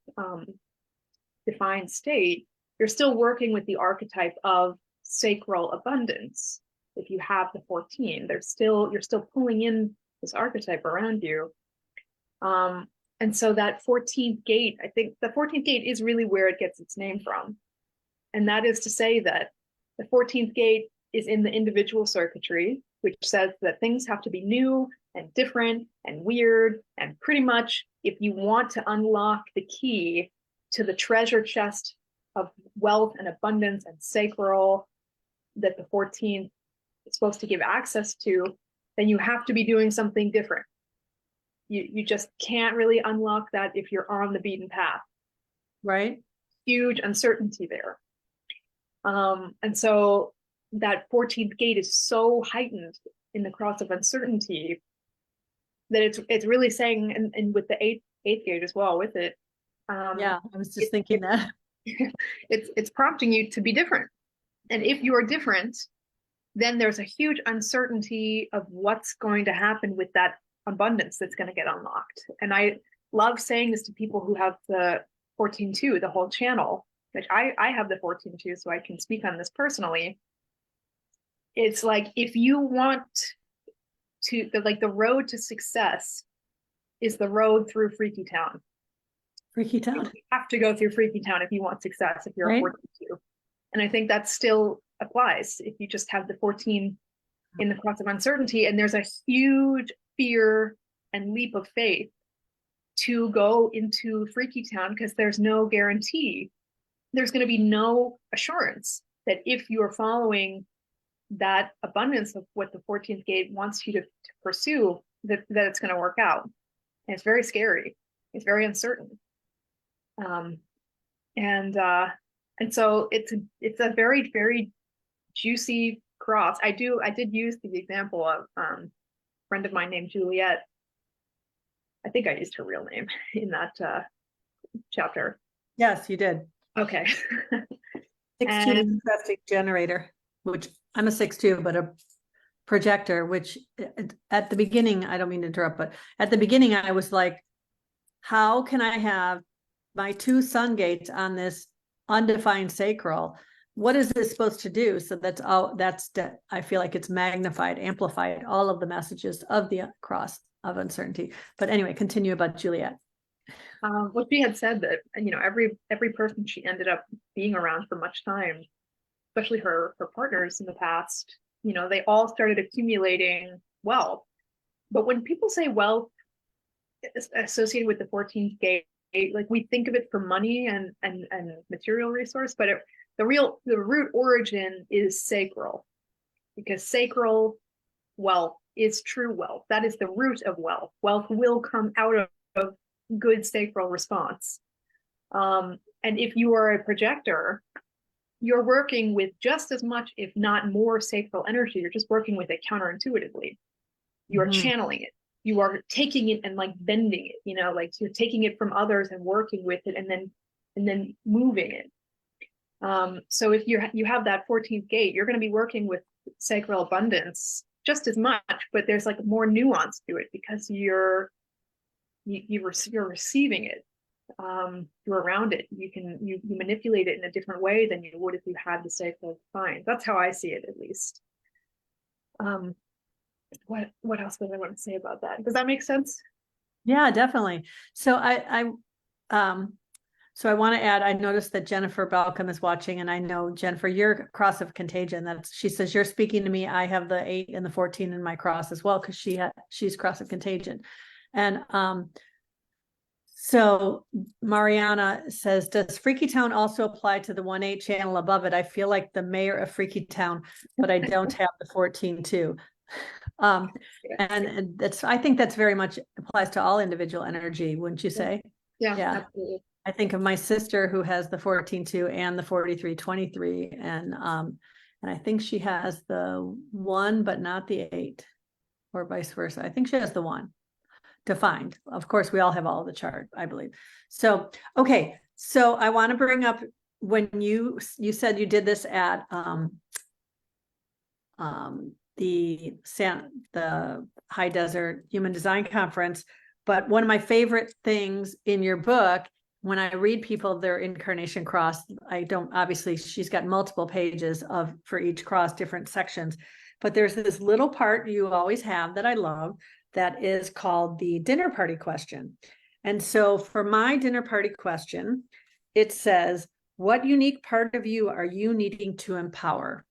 S2: defined state, you're still working with the archetype of sacral abundance. If you have the 14, you're still pulling in this archetype around you. And so that 14th gate, I think the 14th gate is really where it gets its name from. And that is to say that the 14th gate is in the individual circuitry, which says that things have to be new and different and weird. And pretty much, if you want to unlock the key to the treasure chest of wealth and abundance and sacral that the 14th is supposed to give access to, then you have to be doing something different. You just can't really unlock that if you're on the beaten path.
S1: Right.
S2: Huge uncertainty there. And so that 14th gate is so heightened in the cross of uncertainty that it's really saying, and with the eighth gate as well with it.
S1: Yeah, I was just thinking that.
S2: It's prompting you to be different. And if you're different, then there's a huge uncertainty of what's going to happen with that abundance that's going to get unlocked. And I love saying this to people who have the 14-2, the whole channel, which I have the 14-2, so I can speak on this personally. It's like, if you want to, the road to success is the road through Freaky Town.
S1: Freaky Town.
S2: You have to go through Freaky Town if you want success, if you're right. A 14-2. And I think that still applies if you just have the 14 in the cross of uncertainty, and there's a huge fear and leap of faith to go into Freaky Town, because there's no guarantee. There's going to be no assurance that if you're following that abundance of what the 14th gate wants you to pursue, that it's going to work out. And it's very scary. It's very uncertain. And so it's a very, very juicy cross. I did use the example of a friend of mine named Juliet. I think I used her real name in that chapter.
S1: Yes, you did.
S2: Okay.
S1: 6-2
S2: And
S1: interesting generator, which I'm a 6-2, but a projector, which at the beginning, I don't mean to interrupt, but at the beginning I was like, how can I have my 2 sun gates on this undefined sacral? What is this supposed to do? So I feel like it's magnified, amplified all of the messages of the cross of uncertainty. But anyway, continue about Juliet.
S2: what she had said that, every person she ended up being around for much time, especially her partners in the past, they all started accumulating wealth. But when people say wealth associated with the 14th gate, like we think of it for money and material resource, but the root origin is sacral, because sacral wealth is true wealth. That is the root of wealth. Wealth will come out of good sacral response. And if you are a projector, you're working with just as much, if not more, sacral energy. You're just working with it counterintuitively. You are channeling it. You are taking it and like bending it, like you're taking it from others and working with it, and then moving it. So if you have that 14th gate, you're going to be working with sacral abundance just as much, but there's like more nuance to it because you're receiving it. You're around it. You manipulate it in a different way than you would if you had the sacral defined. That's how I see it, at least. What else would I want to say about that? Does that make sense?
S1: Yeah, definitely. So I want to add, I noticed that Jennifer Balcom is watching, and I know, Jennifer, your cross of contagion, she says, you're speaking to me. I have the 8 and the 14 in my cross as well, because she's cross of contagion. And so Mariana says, does Freaky Town also apply to the 1-8 channel above it? I feel like the mayor of Freaky Town, but I don't have the 14 too. And I think that's very much applies to all individual energy, wouldn't you say?
S2: Yeah, absolutely.
S1: I think of my sister who has the 14-2 and the 43-23, and I think she has the 1 but not the 8, or vice versa. I think she has the 1 defined. Of course, we all have all of the chart, I believe. So okay, so I want to bring up, when you said you did this at the High Desert Human Design Conference, but one of my favorite things in your book, when I read people their incarnation cross, obviously she's got multiple pages for each cross, different sections, but there's this little part you always have that I love, that is called the dinner party question. And so for my dinner party question, it says, what unique part of you are you needing to empower?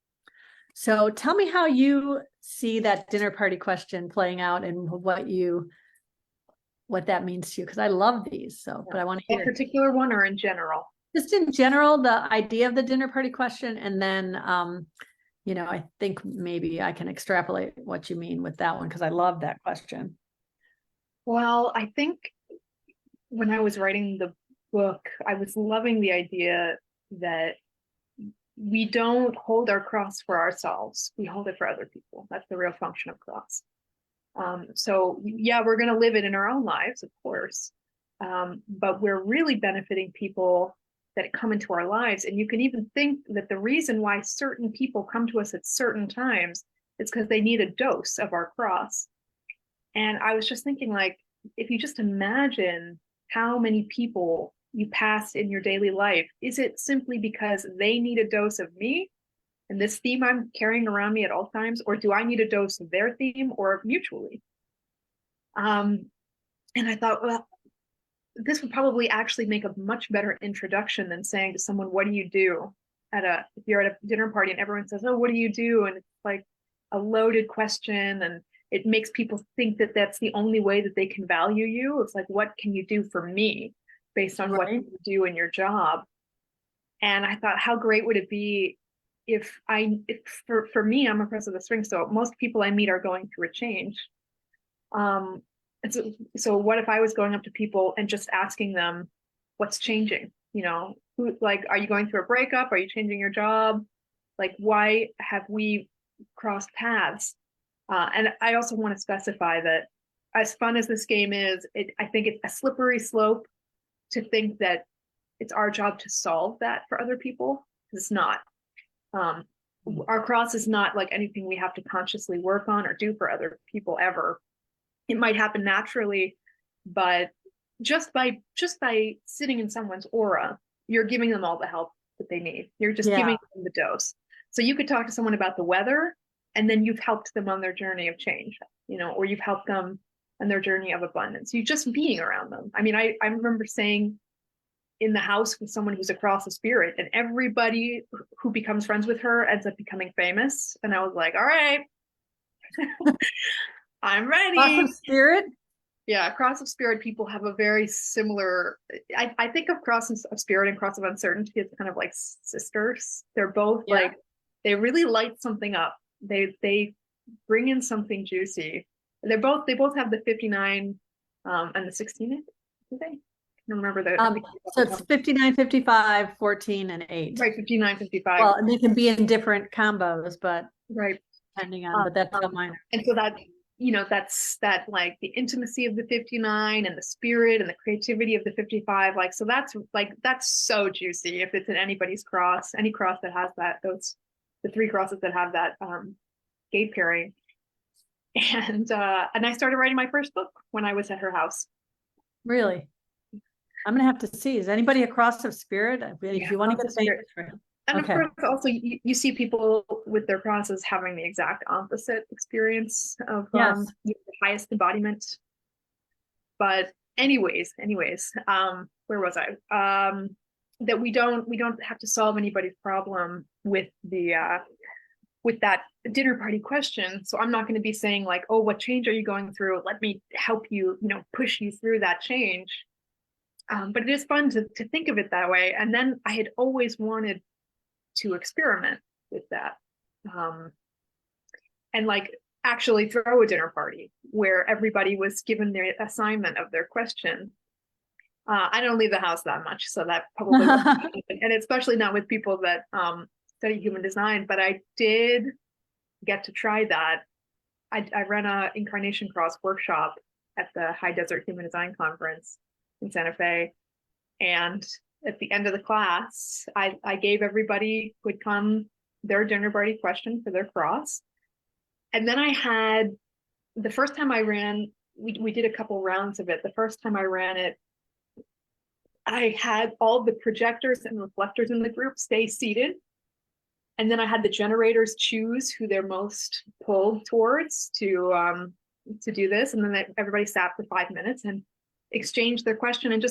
S1: So tell me how you see that dinner party question playing out, and what that means to you, because I love these. So, but I want to hear
S2: a particular one, or in general?
S1: Just in general, the idea of the dinner party question, and then I think maybe I can extrapolate what you mean with that one, because I love that question.
S2: Well, I think when I was writing the book, I was loving the idea that we don't hold our cross for ourselves. We hold it for other people. That's the real function of cross. So yeah, we're going to live it in our own lives, of course. But we're really benefiting people that come into our lives. And you can even think that the reason why certain people come to us at certain times is because they need a dose of our cross. And I was just thinking, like, if you just imagine how many people you pass in your daily life, is it simply because they need a dose of me and this theme I'm carrying around me at all times, or do I need a dose of their theme, or mutually? And I thought, well, this would probably actually make a much better introduction than saying to someone, what do you do if you're at a dinner party and everyone says, oh, what do you do? And it's like a loaded question, and it makes people think that that's the only way that they can value you. It's like, what can you do for me based on what you do in your job? And I thought, how great would it be if for me, I'm a Prince of the Spring, so most people I meet are going through a change. And so what if I was going up to people and just asking them what's changing? Are you going through a breakup? Are you changing your job? Like, why have we crossed paths? And I also want to specify that, as fun as this game is, I think it's a slippery slope to think that it's our job to solve that for other people. It's not. Our cross is not like anything we have to consciously work on or do for other people ever. It might happen naturally, but just by sitting in someone's aura, you're giving them all the help that they need. You're just giving them the dose. So you could talk to someone about the weather, and then you've helped them on their journey of change, or you've helped them on their journey of abundance. You just being around them. I mean, I remember saying in the house with someone who's across the spirit, and everybody who becomes friends with her ends up becoming famous. And I was like, all right, I'm ready.
S1: Cross of spirit?
S2: Yeah, cross of spirit people have a very similar, I think of cross of spirit and cross of uncertainty as kind of like sisters. They're both like, they really light something up. They bring in something juicy. They both have the 59 and the 16, do they? I don't remember
S1: so it's 59, 55, 14, and 8.
S2: Right, 59, 55.
S1: Well, and they can be in different combos, but
S2: right,
S1: depending on, but that's how mine.
S2: And so that, that's that, like the intimacy of the 59 and the spirit and the creativity of the 55. Like, so that's so juicy if it's in anybody's cross, any cross that has that, the 3 crosses that have that gate pairing. And I started writing my first book when I was at her house.
S1: Really? I'm gonna have to see. Is anybody a cross of spirit? If you want to get famous for it.
S2: And of course, also you see people with their crosses having the exact opposite experience of the highest embodiment. But anyways, where was I? That we don't have to solve anybody's problem with with that dinner party question. So I'm not going to be saying like, oh, what change are you going through? Let me help you, push you through that change. But it is fun to think of it that way. And then I had always wanted to experiment with that. And like actually throw a dinner party where everybody was given their assignment of their question. I don't leave the house that much, so that probably and especially not with people that study human design, but I did get to try that. I ran a incarnation cross workshop at the High Desert Human Design Conference in Santa Fe. And at the end of the class, I gave everybody who had come their dinner party question for their cross. And then I had, the first time I ran, we did a couple rounds of it. The first time I ran it, I had all the projectors and reflectors in the group stay seated. And then I had the generators choose who they're most pulled towards to do this. And then everybody sat for 5 minutes and exchanged their question and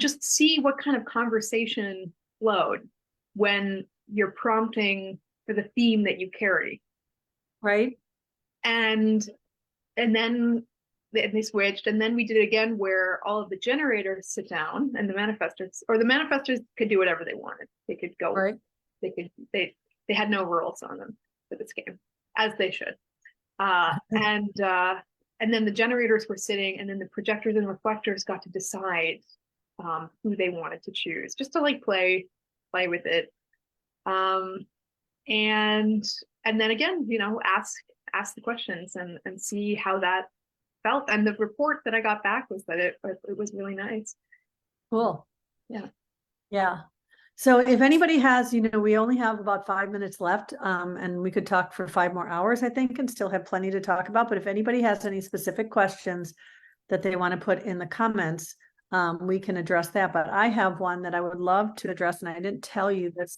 S2: just see what kind of conversation flowed when you're prompting for the theme that you carry.
S1: Right.
S2: And then they switched, and then we did it again where all of the generators sit down and the manifestors could do whatever they wanted. They could go, right. They had no rules on them for this game, as they should. And then the generators were sitting, and then the projectors and reflectors got to decide who they wanted to choose, just to like play with it. And then again, ask the questions and see how that felt. And the report that I got back was that it was really nice.
S1: Cool.
S2: Yeah.
S1: So if anybody has, we only have about 5 minutes left, and we could talk for 5 more hours, I think, and still have plenty to talk about. But if anybody has any specific questions that they want to put in the comments, we can address that. But I have one that I would love to address, and I didn't tell you this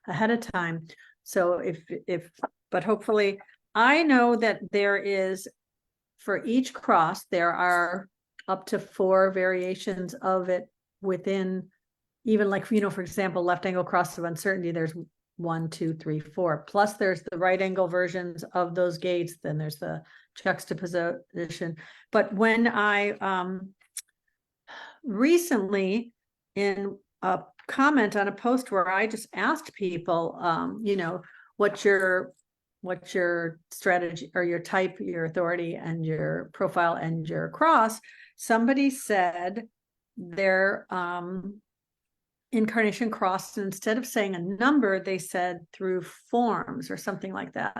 S1: ahead of time. So but hopefully, I know that there is, for each cross, there are up to 4 variations of it within, even like, for example, left angle cross of uncertainty, there's 1, 2, 3, 4. Plus there's the right angle versions of those gates. Then there's the juxtaposition. But when I recently, in a comment on a post where I just asked people, what's your strategy or your type, your authority, and your profile and your cross, somebody said their incarnation cross, and instead of saying a number, they said through forms or something like that.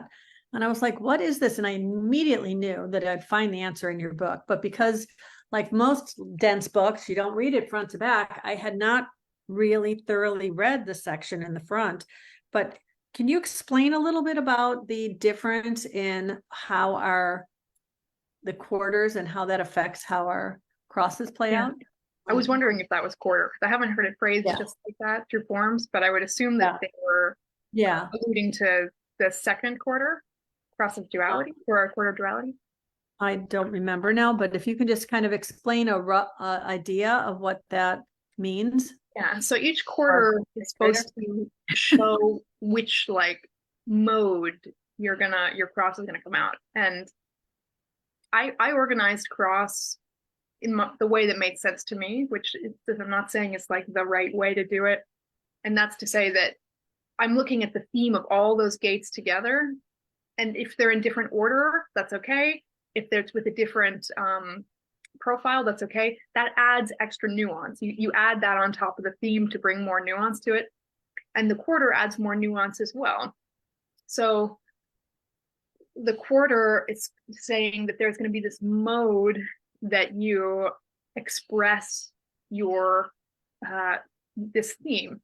S1: And I was like, what is this? And I immediately knew that I'd find the answer in your book. But because, like most dense books, you don't read it front to back, I had not really thoroughly read the section in the front, but can you explain a little bit about the difference in how the quarters and how that affects how our crosses play
S2: Yeah.
S1: out?
S2: I was wondering if that was quarter. I haven't heard it phrased
S1: Yeah.
S2: just like that through forms, but I would assume that they were
S1: Yeah.
S2: alluding to the second quarter, cross of duality or a quarter duality.
S1: I don't remember now, but if you can just kind of explain a rough idea of what that means.
S2: Yeah, so each quarter is supposed to show which like mode your cross is gonna come out. And I organized cross in the way that made sense to me, which I'm not saying it's like the right way to do it. And that's to say that I'm looking at the theme of all those gates together. And if they're in different order, that's okay. If they're with a different profile, that's okay. That adds extra nuance. You add that on top of the theme to bring more nuance to it. And the quarter adds more nuance as well. So the quarter is saying that there's going to be this mode that you express your this theme.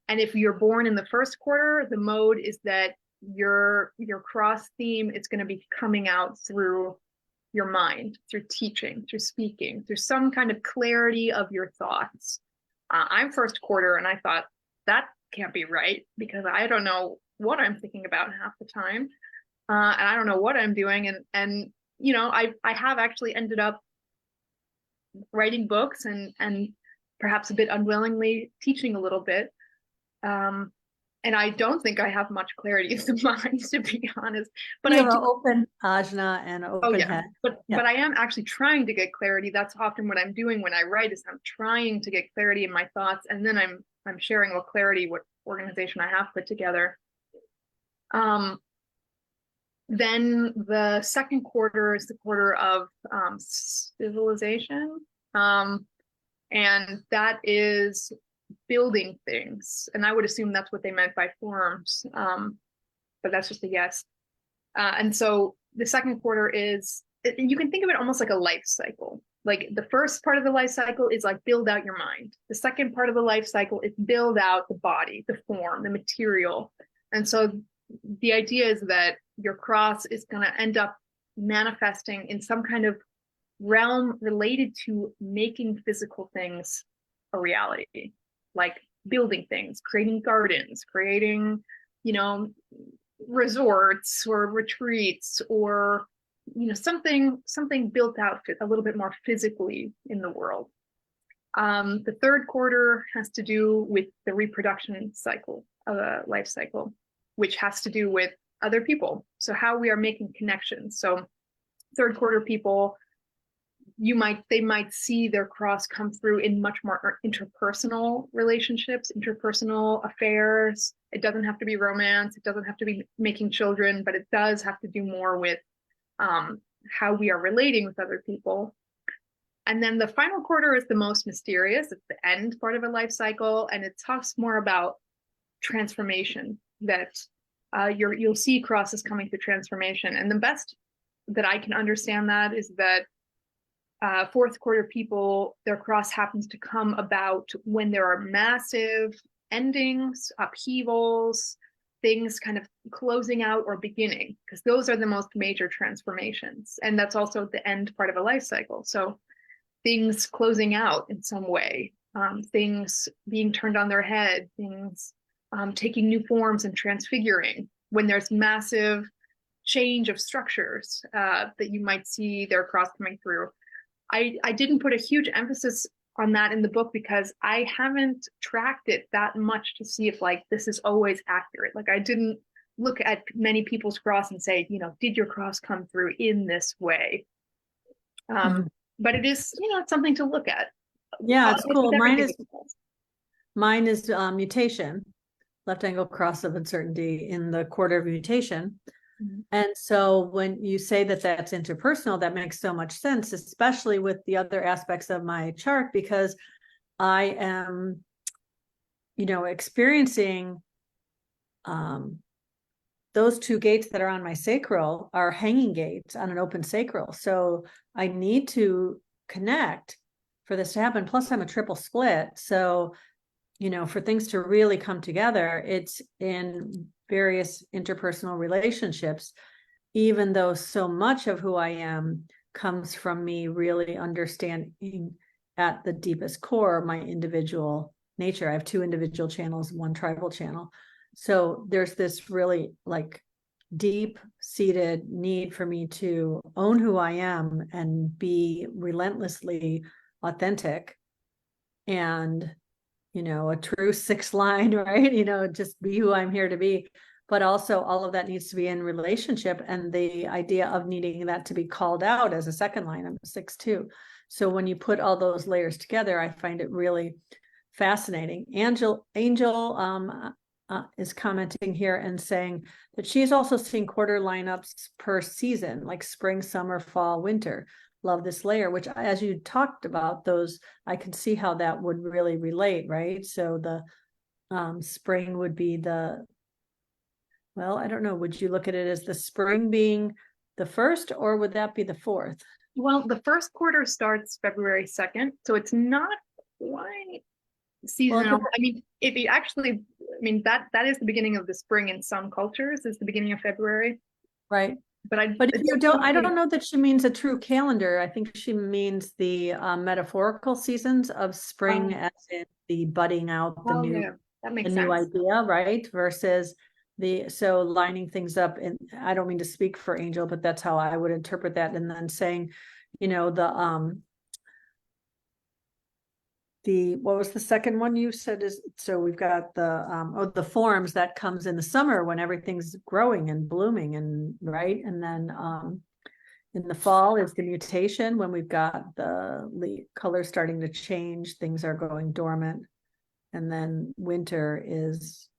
S2: And if you're born in the first quarter, the mode is that your cross theme is going to be coming out through your mind, through teaching, through speaking, through some kind of clarity of your thoughts. I'm first quarter, and I thought that can't be right because I don't know what I'm thinking about half the time, and I don't know what I'm doing, and you know, I have actually ended up writing books and perhaps a bit unwillingly teaching a little bit. And I don't think I have much clarity of the mind, to be honest. But
S1: you
S2: I
S1: have
S2: do.
S1: an open ajna and an open head.
S2: But I am actually trying to get clarity. That's often what I'm doing when I write is I'm trying to get clarity in my thoughts, and then I'm sharing with clarity what organization I have put together. Then the second quarter is the quarter of civilization, and that is building things. And I would assume that's what they meant by forms, but that's just a guess. And so the second quarter is, you can think of it almost like a life cycle. Like the first part of the life cycle is like build out your mind. The second part of the life cycle is build out the body, the form, the material. And so the idea is that your cross is going to end up manifesting in some kind of realm related to making physical things a reality, like building things, creating gardens, creating, you know, resorts or retreats, or you know, something built out a little bit more physically in the world. The third quarter has to do with the reproduction cycle of a life cycle, which has to do with other people. So how we are making connections. So third quarter people, they might see their cross come through in much more interpersonal relationships, interpersonal affairs. It doesn't have to be romance. It doesn't have to be making children, but it does have to do more with how we are relating with other people. And then the final quarter is the most mysterious. It's the end part of a life cycle, and it talks more about transformation, that you'll see crosses coming through transformation. And the best that I can understand that is that fourth quarter people, their cross happens to come about when there are massive endings, upheavals, things kind of closing out or beginning, because those are the most major transformations. And that's also the end part of a life cycle. So things closing out in some way, things being turned on their head, things taking new forms and transfiguring, when there's massive change of structures that you might see their cross coming through. I didn't put a huge emphasis on that in the book because I haven't tracked it that much to see if like this is always accurate. Like I didn't look at many people's cross and say, you know, did your cross come through in this way? But it is, you know, it's something to look at.
S1: Yeah, it's cool. Mine is mutation, left angle cross of uncertainty in the quarter of mutation. And so when you say that that's interpersonal, that makes so much sense, especially with the other aspects of my chart, because I am, you know, experiencing those two gates that are on my sacral are hanging gates on an open sacral. So I need to connect for this to happen. Plus I'm a triple split. So for things to really come together, it's in various interpersonal relationships, even though so much of who I am comes from me really understanding at the deepest core my individual nature. I have 2 individual channels, 1 tribal channel. So there's this really like deep-seated need for me to own who I am and be relentlessly authentic and a true 6 line, right? Just be who I'm here to be. But also all of that needs to be in relationship, and the idea of needing that to be called out as a 2nd line. I'm a 6 too. So when you put all those layers together, I find it really fascinating. Angel is commenting here and saying that she's also seeing quarter lineups per season, like spring, summer, fall, winter. Love this layer, which as you talked about those, I could see how that would really relate, right? So the spring would be well, I don't know, would you look at it as the spring being the 1st, or would that be the 4th?
S2: Well, the first quarter starts February 2nd, so it's not quite seasonal. I mean, if you actually, I mean, that is the beginning of the spring in some cultures, is the beginning of February.
S1: Right.
S2: But
S1: if you don't, I don't know that she means a true calendar. I think she means the metaphorical seasons of spring, as in the budding out, the new,
S2: that makes
S1: new
S2: sense.
S1: idea, right? Versus so lining things up. And I don't mean to speak for Angel, but that's how I would interpret that. And then saying, what was the second one you said is, so we've got the forms that comes in the summer when everything's growing and blooming, and right. And then in the fall is the mutation, when we've got the colors starting to change, things are going dormant. And then winter is,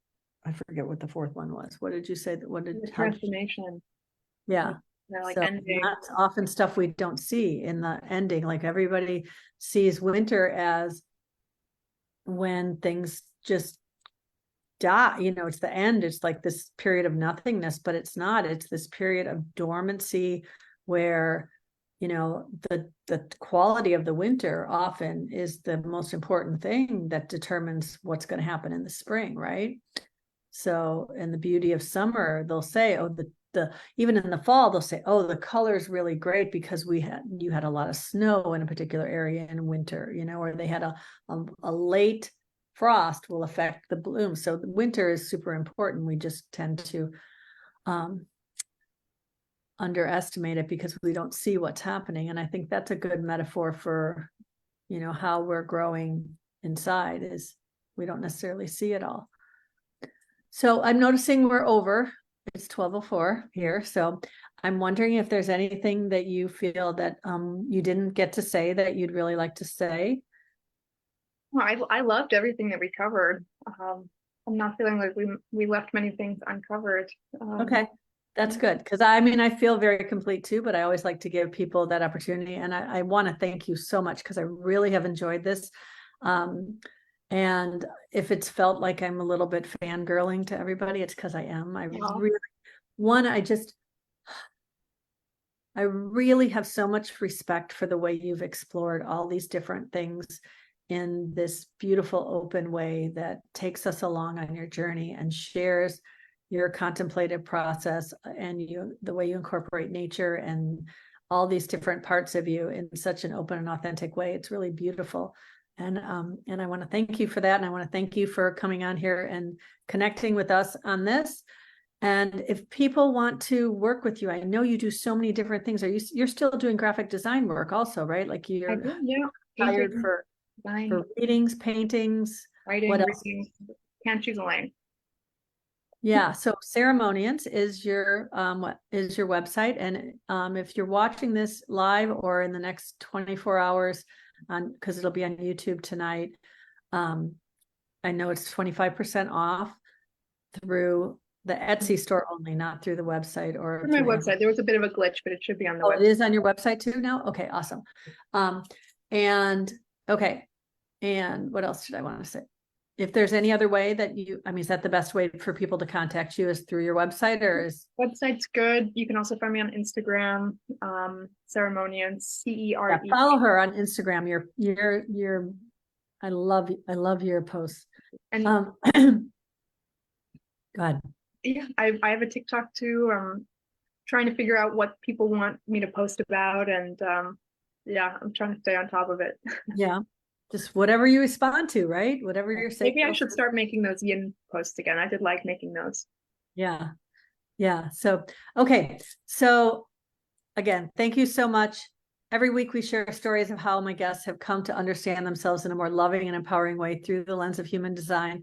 S1: I forget what the 4th one was. What did you say?
S2: The transformation.
S1: Yeah.
S2: Like
S1: so
S2: ending.
S1: That's often stuff we don't see in the ending. Like everybody sees winter as when things just die, it's the end. It's like this period of nothingness, but it's not. It's this period of dormancy where the quality of the winter often is the most important thing that determines what's going to happen in the spring, right? So in the beauty of summer, they'll say, oh, the even in the fall, they'll say, oh, the color's really great because you had a lot of snow in a particular area in winter, or they had a late frost will affect the bloom. So the winter is super important. We just tend to underestimate it because we don't see what's happening. And I think that's a good metaphor for, how we're growing inside, is we don't necessarily see it all. So I'm noticing we're over. It's 12:04 here. So I'm wondering if there's anything that you feel that you didn't get to say that you'd really like to say.
S2: Well, I loved everything that we covered. I'm not feeling like we left many things uncovered.
S1: Okay, that's good, because I feel very complete too, but I always like to give people that opportunity. And I want to thank you so much, because I really have enjoyed this. And if it's felt like I'm a little bit fangirling to everybody, it's because I am. I really have so much respect for the way you've explored all these different things in this beautiful, open way that takes us along on your journey and shares your contemplative process and the way you incorporate nature and all these different parts of you in such an open and authentic way. It's really beautiful. And I want to thank you for that. And I want to thank you for coming on here and connecting with us on this. And if people want to work with you, I know you do so many different things. You're still doing graphic design work also, right? Like you're hired for readings, paintings,
S2: writing,
S1: what else?
S2: readings. Can't choose a lane.
S1: Yeah. So Ceremonians is your website. And if you're watching this live or in the next 24 hours, because it'll be on YouTube tonight, I know it's 25% off through the Etsy store only, not through the website or
S2: through my website. There was a bit of a glitch, but it should be on the website.
S1: It is on your website too now? Okay, awesome. And okay. And what else did I want to say? If there's any other way that is that the best way for people to contact you, is through your website, or is
S2: website's good? You can also find me on Instagram, Ceremonians, CERE.
S1: Follow her on Instagram. Your I love your posts.
S2: And
S1: Go ahead.
S2: yeah, I have a TikTok too. Trying to figure out what people want me to post about, and yeah, I'm trying to stay on top of it.
S1: Yeah. Just whatever you respond to, right? Whatever you're saying.
S2: Maybe I should start making those yin posts again. I did like making those.
S1: Yeah. Yeah. So, okay. So again, thank you so much. Every week we share stories of how my guests have come to understand themselves in a more loving and empowering way through the lens of human design.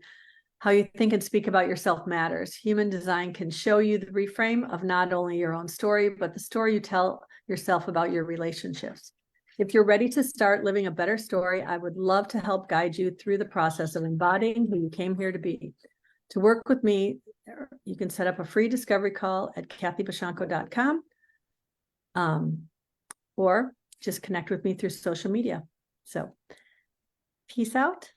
S1: How you think and speak about yourself matters. Human design can show you the reframe of not only your own story, but the story you tell yourself about your relationships. If you're ready to start living a better story, I would love to help guide you through the process of embodying who you came here to be. To work with me, you can set up a free discovery call at kathybashanko.com, or just connect with me through social media. So peace out.